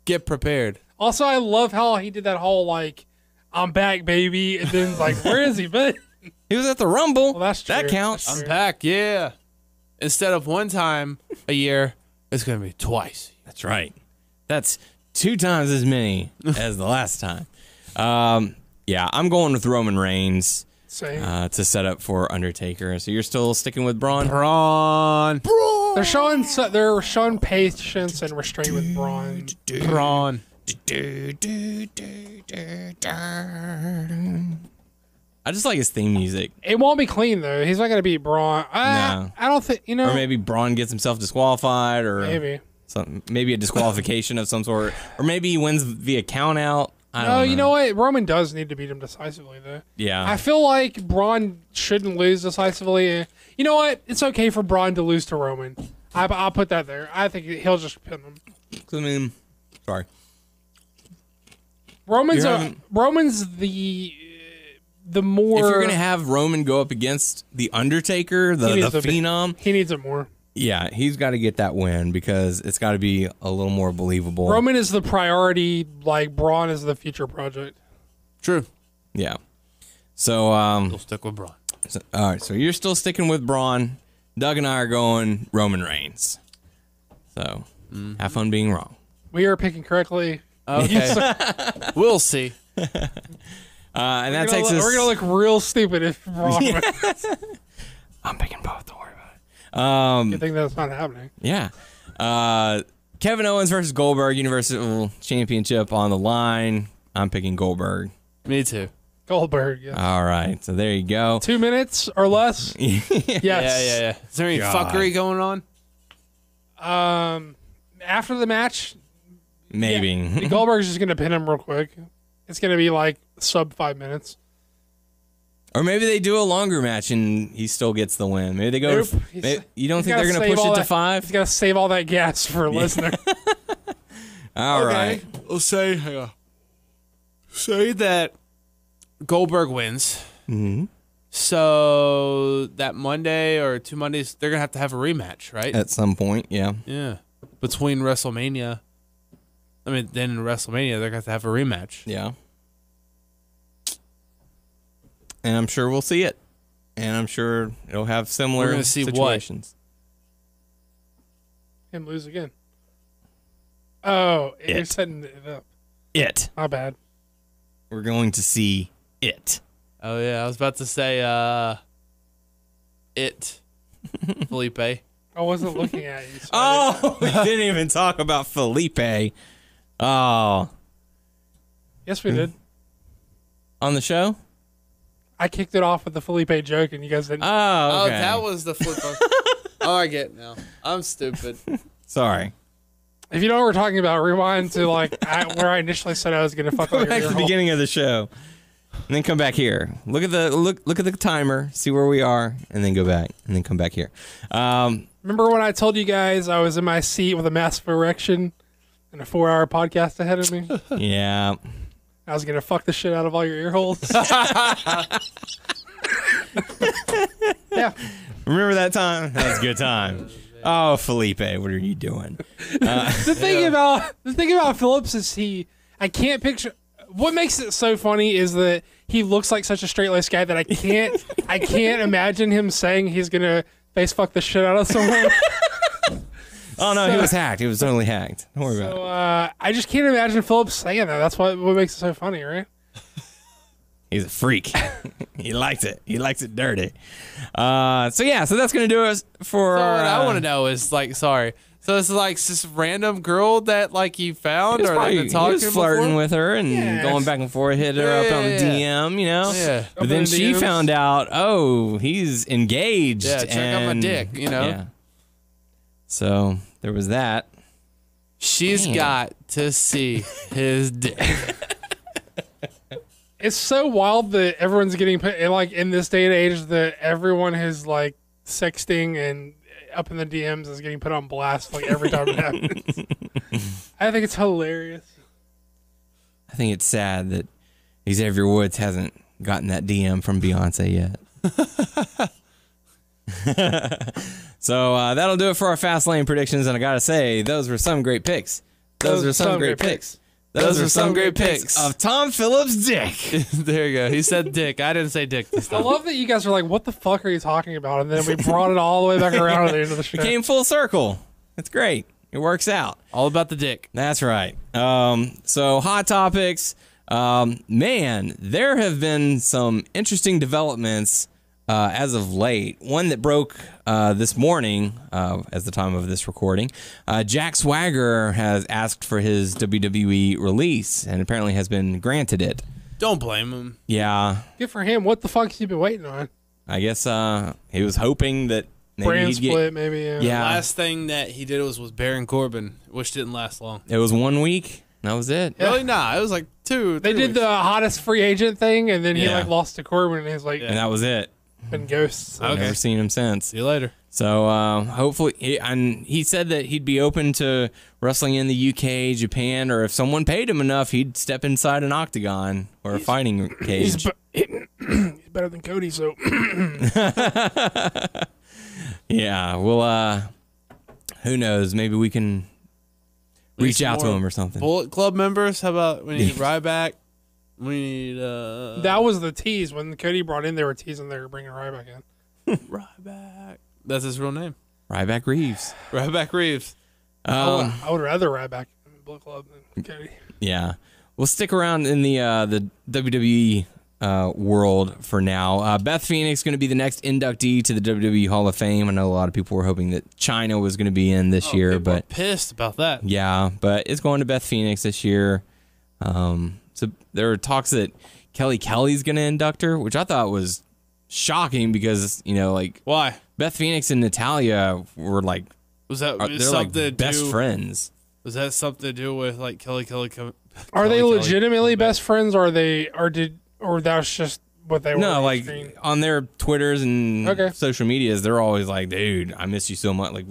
Speaker 4: Get prepared.
Speaker 5: Also, I love how he did that whole, like, I'm back, baby, and then, like, where is he been?
Speaker 3: He was at the Rumble.
Speaker 5: Well, that's true.
Speaker 3: That counts.
Speaker 5: That's
Speaker 4: I'm back, yeah. Instead of one time a year, it's going to be twice.
Speaker 3: That's right. That's 2 times as many as the last time. Yeah, I'm going with Roman Reigns
Speaker 5: Same.
Speaker 3: to set up for Undertaker. So you're still sticking with Braun?
Speaker 4: Braun.
Speaker 5: They're showing patience and restraint with Braun.
Speaker 4: Braun.
Speaker 3: I just like his theme music.
Speaker 5: It won't be clean though. He's not gonna beat Braun.
Speaker 3: No.
Speaker 5: I don't think
Speaker 3: Or maybe Braun gets himself disqualified, or maybe a disqualification of some sort, or maybe he wins via count out. I don't know.
Speaker 5: you know what? Roman does need to beat him decisively though.
Speaker 3: Yeah.
Speaker 5: I feel like Braun shouldn't lose decisively. You know what? It's okay for Braun to lose to Roman. I'll put that there. I think he'll just pin him.
Speaker 3: I mean, sorry.
Speaker 5: Roman's the more.
Speaker 3: If you're gonna have Roman go up against the Undertaker, the Phenom,
Speaker 5: he needs it more.
Speaker 3: Yeah, he's got to get that win because it's got to be a little more believable.
Speaker 5: Roman is the priority, like Braun is the future project.
Speaker 4: True.
Speaker 3: Yeah. So
Speaker 4: We'll stick with Braun.
Speaker 3: all right, so you're still sticking with Braun. Doug and I are going Roman Reigns. So have fun being wrong.
Speaker 5: We are picking correctly.
Speaker 4: Okay. We'll see.
Speaker 3: And that takes us.
Speaker 5: We're gonna look real stupid if wrong.
Speaker 3: I'm picking both. Don't worry about it.
Speaker 5: Good thing that's not happening.
Speaker 3: Yeah. Kevin Owens versus Goldberg, Universal Championship on the line. I'm picking Goldberg.
Speaker 4: Me too.
Speaker 5: Goldberg. Yeah.
Speaker 3: All right. So there you go.
Speaker 5: 2 minutes or less. Yes.
Speaker 4: Yeah. Is there any fuckery going on?
Speaker 5: After the match,
Speaker 3: Maybe.
Speaker 5: Goldberg's just gonna pin him real quick. It's gonna be like sub 5 minutes.
Speaker 3: Or maybe they do a longer match and he still gets the win. Maybe they go.
Speaker 5: Nope.
Speaker 3: You don't
Speaker 5: He's
Speaker 3: think they're
Speaker 5: gotta
Speaker 3: going to
Speaker 5: save
Speaker 3: push
Speaker 5: all
Speaker 3: it to
Speaker 5: that-
Speaker 3: 5?
Speaker 5: He's gotta save all that gas for a listener.
Speaker 3: All right.
Speaker 4: We'll say, say that Goldberg wins.
Speaker 3: Mm-hmm.
Speaker 4: So that Monday or 2 Mondays, they're gonna have a rematch, right?
Speaker 3: At some point, yeah.
Speaker 4: Yeah. Between WrestleMania. I mean, then in WrestleMania, they're gonna have a rematch.
Speaker 3: Yeah. And I'm sure we'll see it. And I'm sure it'll have similar
Speaker 4: We're gonna see what?
Speaker 3: situations.
Speaker 5: Him lose again. Oh, you're
Speaker 3: It.
Speaker 5: setting it up.
Speaker 3: It.
Speaker 5: My bad.
Speaker 3: We're going to see it.
Speaker 4: Oh yeah, I was about to say it. Felipe.
Speaker 5: I wasn't looking at you. So I
Speaker 3: Oh, we didn't even talk about Felipe. Oh.
Speaker 5: didn't- yes, we did.
Speaker 3: On the show?
Speaker 5: I kicked it off with the Felipe joke, and you guys didn't.
Speaker 3: Oh, okay.
Speaker 4: Oh, that was the flip. Oh, I get it now. I'm stupid.
Speaker 3: Sorry.
Speaker 5: If you know what we're talking about, rewind to like where I initially said I was going to fuck
Speaker 3: Go
Speaker 5: with your
Speaker 3: back
Speaker 5: ear
Speaker 3: to the
Speaker 5: hole.
Speaker 3: beginning of the show. And then come back here. Look at the timer, see where we are, and then go back. And then come back here.
Speaker 5: Remember when I told you guys I was in my seat with a massive erection and a 4-hour podcast ahead of me?
Speaker 3: Yeah.
Speaker 5: I was going to fuck the shit out of all your ear holes. Yeah.
Speaker 3: Remember that time? That was a good time. Oh, Felipe, what are you doing?
Speaker 5: The thing about Phillips is I can't picture. What makes it so funny is that he looks like such a straight-laced guy that I can't imagine him saying he's gonna face fuck the shit out of someone.
Speaker 3: Oh, no, he was hacked. He was totally hacked. Don't worry about it.
Speaker 5: So I just can't imagine Phillips saying that. That's what makes it so funny, right?
Speaker 3: He's a freak. He likes it. He likes it dirty. So that's going to do us for...
Speaker 4: So what I want to know is sorry. So it's like this random girl that you found
Speaker 3: He was,
Speaker 4: or
Speaker 3: probably,
Speaker 4: been
Speaker 3: he
Speaker 4: talking
Speaker 3: was flirting
Speaker 4: before?
Speaker 3: with her and
Speaker 5: Yes.
Speaker 3: going back and forth, hit her up on the
Speaker 4: Yeah.
Speaker 3: DM, you know?
Speaker 4: Yeah.
Speaker 3: But then
Speaker 5: Up in the
Speaker 3: she
Speaker 5: DMs.
Speaker 3: found out, he's engaged.
Speaker 4: Yeah, check out my
Speaker 3: and-
Speaker 4: dick, you know?
Speaker 3: Yeah. So there was that.
Speaker 4: She's
Speaker 3: Damn.
Speaker 4: got to see his dick.
Speaker 5: It's so wild that everyone's getting put in this day and age that everyone who's sexting and up in the DMs is getting put on blast every time it happens. I think it's hilarious.
Speaker 3: I think it's sad that Xavier Woods hasn't gotten that DM from Beyonce yet. So that'll do it for our Fast Lane predictions. And I got to say, those were some great picks. Those were some great picks. Those were some great picks of Tom Phillips' dick.
Speaker 4: There you go. He said dick. I didn't say dick this
Speaker 5: I
Speaker 4: time.
Speaker 5: love that you guys are like, what the fuck are you talking about? And then we brought it all the way back around at the end of the show.
Speaker 3: Came full circle. It's great. It works out.
Speaker 4: All about the dick.
Speaker 3: That's right. So hot topics. Man, there have been some interesting developments as of late. One that broke this morning, as the time of this recording. Jack Swagger has asked for his WWE release and apparently has been granted it.
Speaker 4: Don't blame him.
Speaker 3: Yeah,
Speaker 5: Good for him. What the fuck has he been waiting on?
Speaker 3: I guess he was hoping that maybe
Speaker 5: Brand
Speaker 3: he'd
Speaker 5: split, maybe.
Speaker 3: Yeah.
Speaker 4: Last thing that he did was Baron Corbin, which didn't last long.
Speaker 3: It was 1 week. That was it.
Speaker 4: Really? Nah, it was like 2.
Speaker 5: They
Speaker 4: 3
Speaker 5: did
Speaker 4: weeks.
Speaker 5: the hottest free agent thing, and then he
Speaker 3: Yeah.
Speaker 5: lost to Corbin, and he's
Speaker 3: And that was it.
Speaker 5: been ghosts.
Speaker 3: I've never seen him since.
Speaker 4: See you later.
Speaker 3: So hopefully, he said that he'd be open to wrestling in the UK, Japan, or if someone paid him enough, he'd step inside an octagon or a fighting cage.
Speaker 5: He's better than Cody, so
Speaker 3: Yeah, well, who knows? Maybe we can reach
Speaker 4: some
Speaker 3: out to
Speaker 4: more
Speaker 3: him or something.
Speaker 4: Bullet Club members? How about we need Ryback? We need
Speaker 5: that was the tease. When Cody brought in, they were teasing they were bringing Ryback in.
Speaker 4: Ryback. That's his real name.
Speaker 3: Ryback Reeves.
Speaker 4: Ryback Reeves.
Speaker 5: I would rather ride back in the Bullet Club than Cody.
Speaker 3: Yeah. We'll stick around in the WWE world for now. Beth Phoenix going to be the next inductee to the WWE Hall of Fame. I know a lot of people were hoping that Chyna was going to be in this year,
Speaker 4: People are
Speaker 3: but
Speaker 4: pissed about that.
Speaker 3: yeah, but it's going to Beth Phoenix this year. So there are talks that Kelly's going to induct her, which I thought was shocking because, like
Speaker 4: Why?
Speaker 3: Beth Phoenix and Natalia were like,
Speaker 4: Was that
Speaker 3: they're
Speaker 4: something
Speaker 3: like
Speaker 4: to
Speaker 3: best
Speaker 4: do?
Speaker 3: friends.
Speaker 4: Was that something to do with like Kelly?
Speaker 5: Are they legitimately best friends, or that's just what they were?
Speaker 3: No,
Speaker 5: on
Speaker 3: like
Speaker 5: screen?
Speaker 3: on their Twitters and
Speaker 5: Okay.
Speaker 3: social medias, they're always like, dude, I miss you so much. Like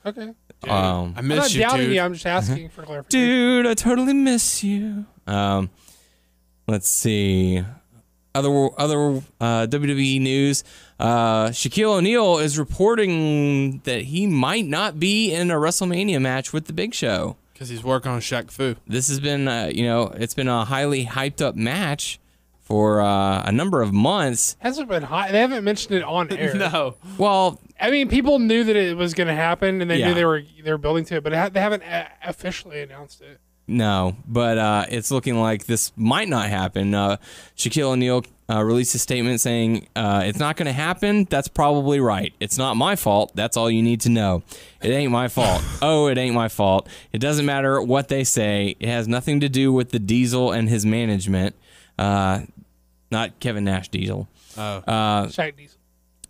Speaker 5: Okay.
Speaker 4: I
Speaker 5: I'm not
Speaker 4: miss you,
Speaker 5: doubting
Speaker 4: dude.
Speaker 5: you. I'm just asking for clarification.
Speaker 3: dude, I totally miss you. Let's see. Other WWE news. Shaquille O'Neal is reporting that he might not be in a WrestleMania match with the Big Show.
Speaker 4: Because he's working on Shaq Fu.
Speaker 3: This has been, it's been a highly hyped up match for a number of months.
Speaker 5: Hasn't been hot. They haven't mentioned it on air.
Speaker 4: No.
Speaker 3: Well,
Speaker 5: I mean, people knew that it was going to happen, and they
Speaker 3: Yeah.
Speaker 5: knew they were building to it, but they haven't officially announced it.
Speaker 3: no, but it's looking like this might not happen. Shaquille O'Neal released a statement saying, it's not going to happen. That's probably right. It's not my fault. That's all you need to know. It ain't my fault. Oh, it ain't my fault. It doesn't matter what they say. It has nothing to do with the Diesel and his management. Not Kevin Nash Diesel.
Speaker 5: Shaq Diesel.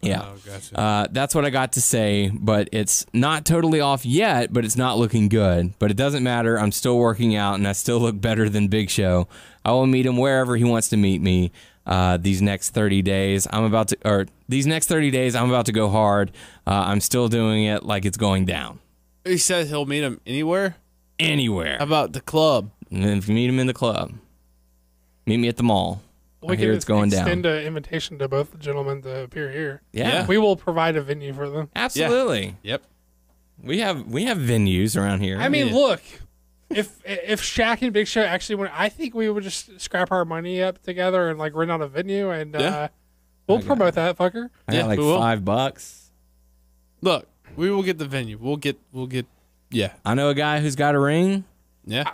Speaker 3: Yeah.
Speaker 4: Oh, gotcha.
Speaker 3: That's what I got to say, but it's not totally off yet, but it's not looking good. But it doesn't matter. I'm still working out, and I still look better than Big Show. I will meet him wherever he wants to meet me. These next 30 days, I'm about to go hard. I'm still doing it like it's going down.
Speaker 4: He said he'll meet him anywhere.
Speaker 3: Anywhere.
Speaker 4: How about the club?
Speaker 3: And then if you meet him in the club, meet me at the mall. I hear it's going down.
Speaker 5: Extend an invitation to both the gentlemen to appear here.
Speaker 3: Yeah.
Speaker 5: We will provide a venue for them.
Speaker 3: Absolutely.
Speaker 4: Yep.
Speaker 3: We have venues around here.
Speaker 5: I mean, look, if Shaq and Big Show actually went, I think we would just scrap our money up together and like rent out a venue, and we'll promote that fucker.
Speaker 3: I got like
Speaker 4: we will.
Speaker 3: $5.
Speaker 4: Look, we will get the venue. We'll get. Yeah.
Speaker 3: I know a guy who's got a ring.
Speaker 4: Yeah.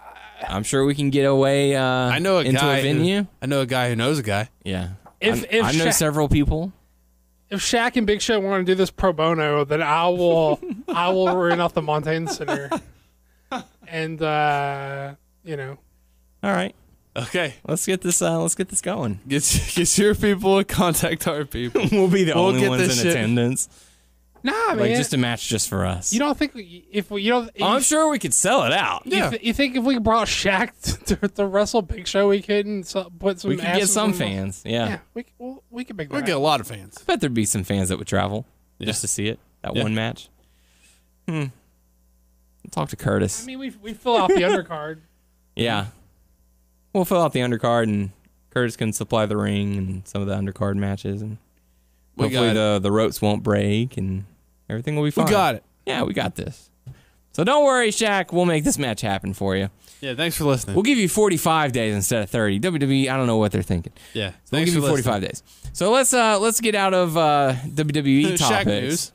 Speaker 3: I'm sure we can get away
Speaker 4: I know a
Speaker 3: into
Speaker 4: guy.
Speaker 3: a venue.
Speaker 4: I know a guy who knows a guy.
Speaker 3: Yeah.
Speaker 5: If
Speaker 3: I know
Speaker 5: Shaq-
Speaker 3: several people.
Speaker 5: If Shaq and Big Show want to do this pro bono, then I will rent off the Montana Center, and
Speaker 3: All right.
Speaker 4: Okay.
Speaker 3: Let's get this going.
Speaker 4: Get your people and contact our people.
Speaker 3: We'll be the
Speaker 4: We'll
Speaker 3: only
Speaker 4: get
Speaker 3: ones in
Speaker 4: this shit.
Speaker 3: attendance.
Speaker 5: nah, man.
Speaker 3: Like just a match just for us.
Speaker 5: you don't think if we,
Speaker 3: I'm sure we could sell it out.
Speaker 4: Yeah.
Speaker 5: You think if we brought Shaq to wrestle Big Show, we couldn't put some?
Speaker 3: We could get
Speaker 5: asses
Speaker 3: some
Speaker 5: in the-
Speaker 3: fans. Yeah.
Speaker 5: Yeah, we could make that.
Speaker 4: We'll get a lot of fans.
Speaker 3: I bet there'd be some fans that would travel just to see it. That
Speaker 4: Yeah.
Speaker 3: one match. I'll talk to Curtis.
Speaker 5: I mean, we fill out the undercard.
Speaker 3: Yeah. We'll fill out the undercard and Curtis can supply the ring and some of the undercard matches, and
Speaker 4: We
Speaker 3: hopefully
Speaker 4: got
Speaker 3: the ropes won't break and everything will be
Speaker 4: We
Speaker 3: fine.
Speaker 4: got it.
Speaker 3: Yeah, we got this. So don't worry, Shaq. We'll make this match happen for you.
Speaker 4: Yeah. Thanks for listening.
Speaker 3: We'll give you 45 days instead of 30. WWE, I don't know what they're thinking.
Speaker 4: Yeah.
Speaker 3: So we'll
Speaker 4: Thanks
Speaker 3: give
Speaker 4: for
Speaker 3: you 45 days. So let's get out of WWE topics.
Speaker 4: Shaq news.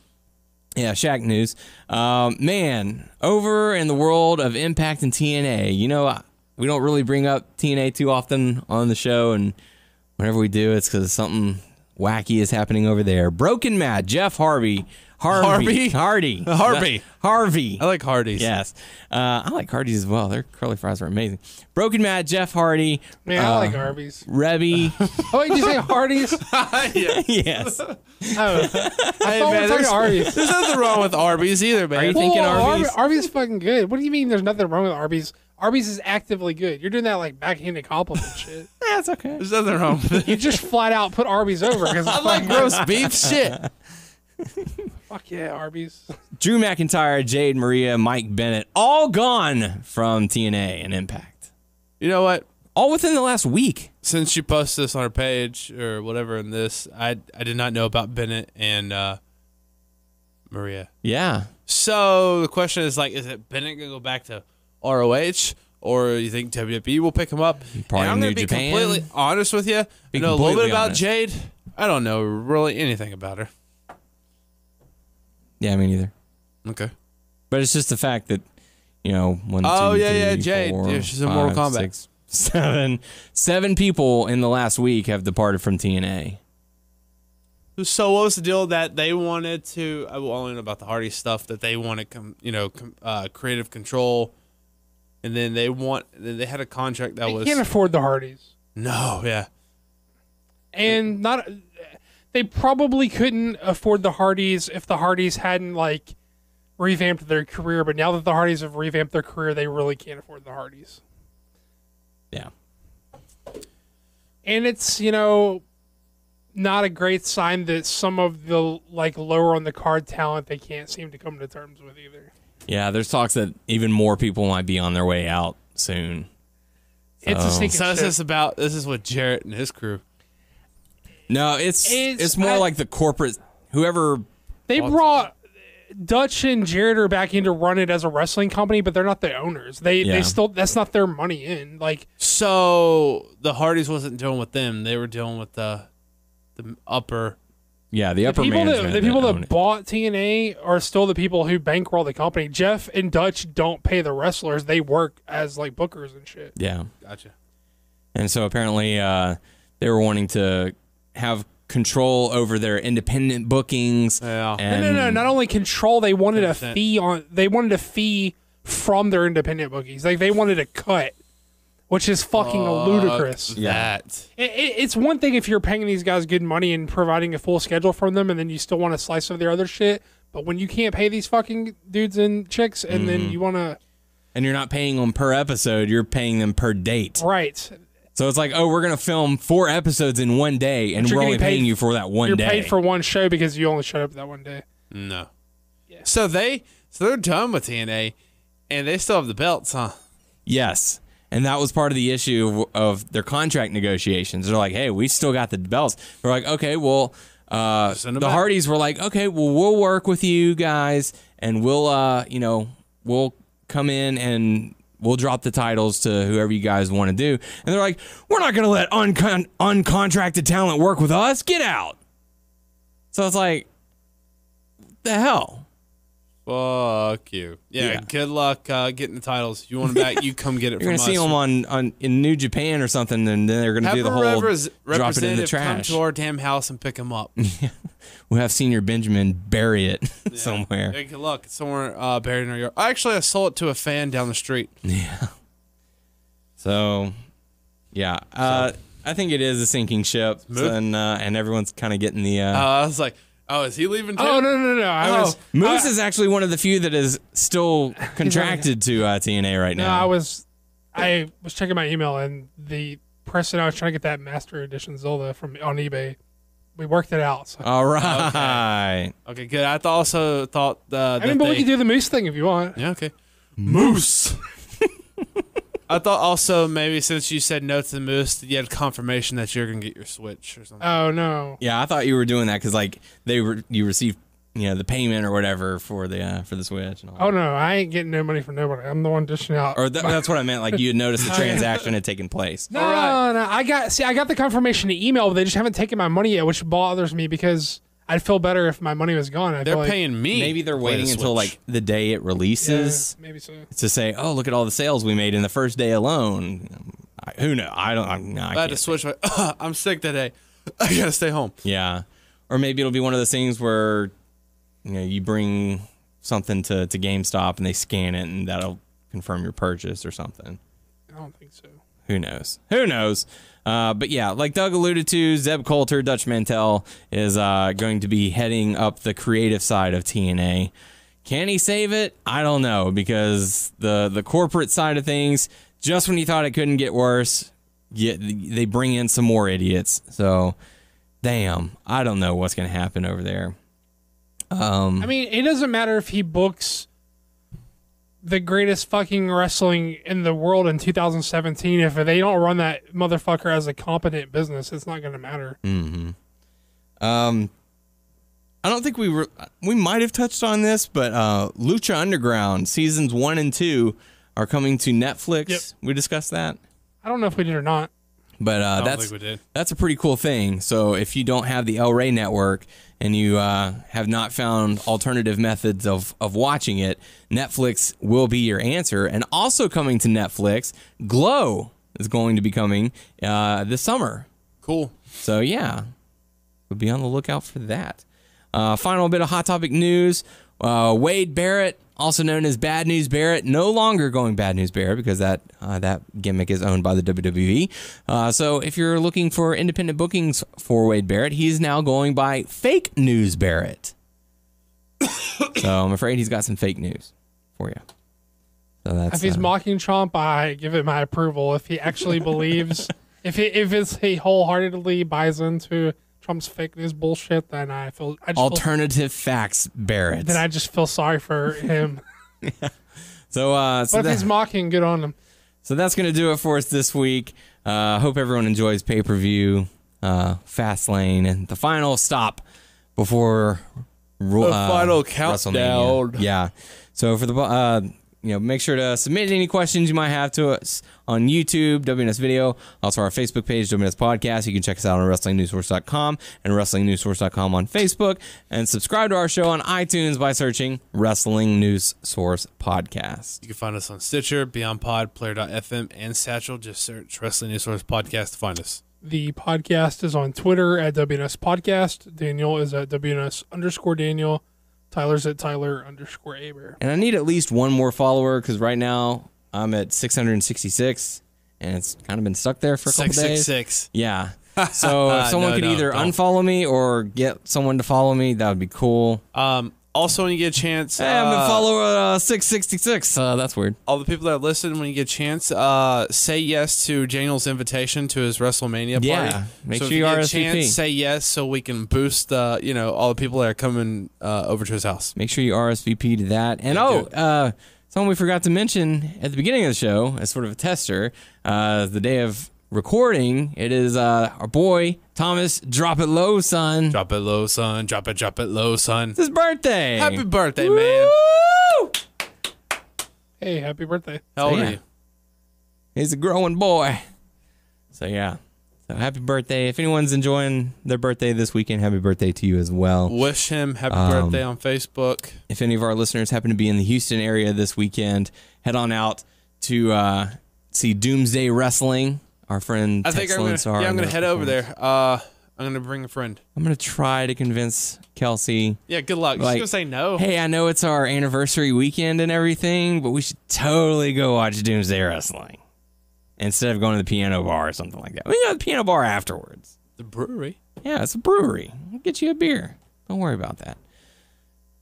Speaker 3: Yeah, Shaq news. Man, over in the world of Impact and TNA, we don't really bring up TNA too often on the show, and whenever we do, it's because something wacky is happening over there. Broken Matt, Jeff Hardy.
Speaker 4: Harvey?
Speaker 3: Hardy.
Speaker 4: Harvey.
Speaker 3: Harvey.
Speaker 4: I like Hardee's.
Speaker 3: Yes. I like Hardee's as well. Their curly fries are amazing. Broken Matt, Jeff Hardy.
Speaker 5: Man, I like Arby's.
Speaker 3: Rebby.
Speaker 5: Oh, wait, did you say Hardee's?
Speaker 4: Yeah.
Speaker 3: Yes.
Speaker 5: Oh,
Speaker 4: Hey,
Speaker 5: I thought we were
Speaker 4: man,
Speaker 5: talking Arby's.
Speaker 4: There's nothing wrong with Arby's either, man.
Speaker 3: Are you thinking Arby's?
Speaker 5: Arby's is fucking good. What do you mean there's nothing wrong with Arby's? Arby's is actively good. You're doing that like backhanded compliment shit.
Speaker 3: Yeah, it's okay.
Speaker 4: There's nothing wrong with it.
Speaker 5: You just flat out put Arby's over because
Speaker 4: I like roast beef. Shit.
Speaker 5: fuck yeah, Arby's.
Speaker 3: Drew McIntyre, Jade Maria, Mike Bennett, all gone from TNA and Impact.
Speaker 4: You know what?
Speaker 3: All within the last week.
Speaker 4: Since you posted this on our page or whatever in this, I did not know about Bennett and Maria.
Speaker 3: Yeah.
Speaker 4: So the question is is it Bennett gonna go back to ROH, or you think WWE will pick him up?
Speaker 3: Probably
Speaker 4: and I'm
Speaker 3: New
Speaker 4: gonna be
Speaker 3: Japan.
Speaker 4: completely honest with you.
Speaker 3: Be
Speaker 4: I know a little bit
Speaker 3: completely
Speaker 4: about
Speaker 3: honest.
Speaker 4: Jade. I don't know really anything about her.
Speaker 3: Yeah, me neither.
Speaker 4: Okay.
Speaker 3: But it's just the fact that You know, 1,
Speaker 4: Oh,
Speaker 3: 2,
Speaker 4: yeah,
Speaker 3: 3,
Speaker 4: Jade.
Speaker 3: 4,
Speaker 4: Yeah, she's in Mortal
Speaker 3: 5,
Speaker 4: Kombat.
Speaker 3: 6, 7. 7 people in the last week have departed from TNA.
Speaker 4: So what was the deal that they wanted to? I only know about the Hardy stuff that they wanted, creative control, and then they had a contract that
Speaker 5: They
Speaker 4: was
Speaker 5: can't afford the Hardys.
Speaker 4: no, yeah,
Speaker 5: And they probably couldn't afford the Hardys if the Hardys hadn't like revamped their career. But now that the Hardys have revamped their career, they really can't afford the Hardys.
Speaker 3: Yeah.
Speaker 5: And it's, not a great sign that some of the like lower on the card talent they can't seem to come to terms with either.
Speaker 3: Yeah, there's talks that even more people might be on their way out soon.
Speaker 5: It's a sinking
Speaker 4: So
Speaker 5: ship.
Speaker 4: this is with Jarrett and his crew.
Speaker 3: No, it's more like the corporate whoever.
Speaker 5: They brought Dutch and Jared are back in to run it as a wrestling company, but they're not the owners. They still that's not their money in. Like
Speaker 4: So the Hardys wasn't dealing with them; they were dealing with the upper.
Speaker 3: Yeah, the upper management.
Speaker 5: The people
Speaker 3: own
Speaker 5: that
Speaker 3: it.
Speaker 5: bought TNA are still the people who bankroll the company. Jeff and Dutch don't pay the wrestlers; they work as like bookers and shit.
Speaker 3: Yeah,
Speaker 4: Gotcha.
Speaker 3: and so apparently they were wanting to have control over their independent bookings.
Speaker 4: Yeah.
Speaker 3: And
Speaker 5: No. Not only control, they wanted a
Speaker 4: 10%.
Speaker 5: fee on. They wanted a fee from their independent bookies. Like they wanted a cut, which is fucking ludicrous.
Speaker 3: Yeah.
Speaker 4: That.
Speaker 5: It's one thing if you're paying these guys good money and providing a full schedule from them, and then you still want a slice of their other shit. But when you can't pay these fucking dudes and chicks, and then you want to,
Speaker 3: And you're not paying them per episode; you're paying them per date.
Speaker 5: right?
Speaker 3: So it's like, oh, we're gonna film 4 episodes in one day, and
Speaker 5: you're
Speaker 3: we're only
Speaker 5: getting paid-
Speaker 3: paying you for that one
Speaker 5: You're
Speaker 3: day.
Speaker 5: paid for one show because you only showed up that one day.
Speaker 4: No. So they're done with TNA, and they still have the belts, huh?
Speaker 3: Yes. And that was part of the issue of their contract negotiations. They're like, hey, we still got the belts. We're like, okay, well,
Speaker 4: Send 'em
Speaker 3: the
Speaker 4: back.
Speaker 3: Hardys were like, okay, well, we'll work with you guys, and we'll come in and we'll drop the titles to whoever you guys want to do. And they're like, we're not going to let uncontracted talent work with us. Get out. So it's like, the hell?
Speaker 4: Fuck you. Yeah. Good luck getting the titles. You want them back? You come get it
Speaker 3: You're
Speaker 4: from
Speaker 3: gonna see
Speaker 4: us.
Speaker 3: them in New Japan or something, and then they're gonna
Speaker 4: Have
Speaker 3: do the
Speaker 4: a
Speaker 3: whole drop it in the
Speaker 4: representative come
Speaker 3: trash.
Speaker 4: to our damn house and pick them up.
Speaker 3: We'll have Senior Benjamin bury it somewhere.
Speaker 4: Yeah, good luck. It's somewhere buried in our yard. Actually, I sold it to a fan down the street.
Speaker 3: Yeah. So, yeah, I think it is a sinking ship, and everyone's kind of getting the.
Speaker 4: I was like, oh, is he leaving too?
Speaker 5: Oh no!
Speaker 3: Moose is actually one of the few that is still contracted to TNA right
Speaker 5: No,
Speaker 3: now.
Speaker 5: I was checking my email, and the person I was trying to get that Master Edition Zelda from on eBay, we worked it out. So.
Speaker 3: All right.
Speaker 4: Okay, good. I also thought
Speaker 5: I mean, but we can do the Moose thing if you want.
Speaker 4: Yeah, okay. Moose. I thought also maybe since you said no to the Moose, that you had confirmation that you're gonna get your Switch or something.
Speaker 5: Oh no!
Speaker 3: Yeah, I thought you were doing that because like you received the payment or whatever for the Switch. And all
Speaker 5: Oh no! I ain't getting no money from nobody. I'm the one dishing out.
Speaker 3: Or that's what I meant. Like you had noticed the transaction had taken place.
Speaker 5: No, no. I got the confirmation in email, but they just haven't taken my money yet, which bothers me because I'd feel better if my money was gone.
Speaker 4: They're paying me.
Speaker 3: Maybe they're
Speaker 4: to play the
Speaker 3: waiting until
Speaker 4: Switch.
Speaker 3: like the day it releases
Speaker 5: maybe so.
Speaker 3: to say, "Oh, look at all the sales we made in the first day alone." Who knows? I don't. I
Speaker 4: I had to
Speaker 3: can't
Speaker 4: switch. I'm sick today. I gotta stay home.
Speaker 3: Yeah, or maybe it'll be one of those things where you bring something to GameStop and they scan it and that'll confirm your purchase or something.
Speaker 5: I don't think so.
Speaker 3: Who knows? Who knows? But yeah, like Doug alluded to, Zeb Coulter, Dutch Mantell, is going to be heading up the creative side of TNA. Can he save it? I don't know, because the corporate side of things, just when you thought it couldn't get worse, they bring in some more idiots. So, damn, I don't know what's going to happen over there.
Speaker 5: I mean, it doesn't matter if he books the greatest fucking wrestling in the world in 2017. If they don't run that motherfucker as a competent business, it's not going to matter.
Speaker 3: I don't think we might have touched on this, but Lucha Underground seasons 1 and 2 are coming to Netflix.
Speaker 5: Yep.
Speaker 3: We discussed that.
Speaker 5: I don't know if we did or not.
Speaker 3: But
Speaker 4: I don't think we did.
Speaker 3: that's a pretty cool thing. So if you don't have the El Rey network and you have not found alternative methods of watching it, Netflix will be your answer. And also coming to Netflix, Glow is going to be coming this summer.
Speaker 4: Cool.
Speaker 3: So yeah, we'll be on the lookout for that. Final bit of Hot Topic news. Wade Barrett, also known as Bad News Barrett, no longer going Bad News Barrett because that gimmick is owned by the WWE. So if you're looking for independent bookings for Wade Barrett, he's now going by Fake News Barrett. So I'm afraid he's got some fake news for you. So that's,
Speaker 5: if he's mocking Trump, I give it my approval. If he actually believes, if he wholeheartedly buys into Trump's fake news bullshit, then I just
Speaker 3: alternative facts Barrett.
Speaker 5: Then I just feel sorry for him.
Speaker 3: So,
Speaker 5: but if he's mocking, good on him.
Speaker 3: So that's going to do it for us this week. Hope everyone enjoys pay-per-view, Fastlane, and the final stop before
Speaker 4: the final
Speaker 3: WrestleMania.
Speaker 4: countdown.
Speaker 3: Yeah. So for the make sure to submit any questions you might have to us on YouTube, WNS Video, also our Facebook page, WNS Podcast. You can check us out on WrestlingNewsSource.com and WrestlingNewsSource.com on Facebook, and subscribe to our show on iTunes by searching Wrestling News Source Podcast.
Speaker 4: You can find us on Stitcher, Beyond Pod, Player.fm, and Satchel. Just search Wrestling News Source Podcast to find us.
Speaker 5: The podcast is on Twitter at WNS Podcast. Daniel is at WNS_Daniel. Tyler's at Tyler_Aber.
Speaker 3: And I need at least one more follower because right now I'm at 666 and it's kind of been stuck there for a couple days.
Speaker 4: 666.
Speaker 3: Yeah. So if someone could either unfollow me or get someone to follow me, that would be cool.
Speaker 4: Also, when you get a chance,
Speaker 3: Hey, I'm at follower 666. That's weird.
Speaker 4: all the people that listen, when you get a chance, say yes to Daniel's invitation to his WrestleMania party.
Speaker 3: Yeah, make
Speaker 4: so
Speaker 3: sure
Speaker 4: if
Speaker 3: you
Speaker 4: get a
Speaker 3: RSVP.
Speaker 4: chance, say yes so we can boost all the people that are coming over to his house.
Speaker 3: Make sure you RSVP to that. And something we forgot to mention at the beginning of the show, as sort of a tester, the day of recording, it is our boy Thomas Drop It Low Son.
Speaker 4: Drop it low, son. Drop it low, son.
Speaker 3: It's his birthday.
Speaker 4: Happy birthday, man.
Speaker 3: Woo!
Speaker 5: Hey, happy birthday.
Speaker 4: How old
Speaker 3: yeah.
Speaker 4: are you?
Speaker 3: He's a growing boy. So yeah. So happy birthday. If anyone's enjoying their birthday this weekend, happy birthday to you as well.
Speaker 4: Wish him happy birthday on Facebook.
Speaker 3: If any of our listeners happen to be in the Houston area this weekend, head on out to see Doomsday Wrestling. Our friend
Speaker 4: I think I'm gonna head over there. I'm gonna bring a friend.
Speaker 3: I'm gonna try to convince Kelsey.
Speaker 4: Yeah, good luck. She's gonna say no.
Speaker 3: Hey, I know it's our anniversary weekend and everything, but we should totally go watch Doomsday Wrestling instead of going to the piano bar or something like that. We can go to the piano bar afterwards.
Speaker 4: The brewery.
Speaker 3: Yeah, it's a brewery. I'll get you a beer. Don't worry about that.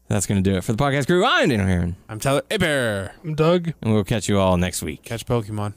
Speaker 3: That's gonna do it for the podcast crew. I'm Daniel Heron,
Speaker 4: I'm Tyler Aber.
Speaker 5: I'm Doug.
Speaker 3: and we'll catch you all next week.
Speaker 4: Catch Pokemon.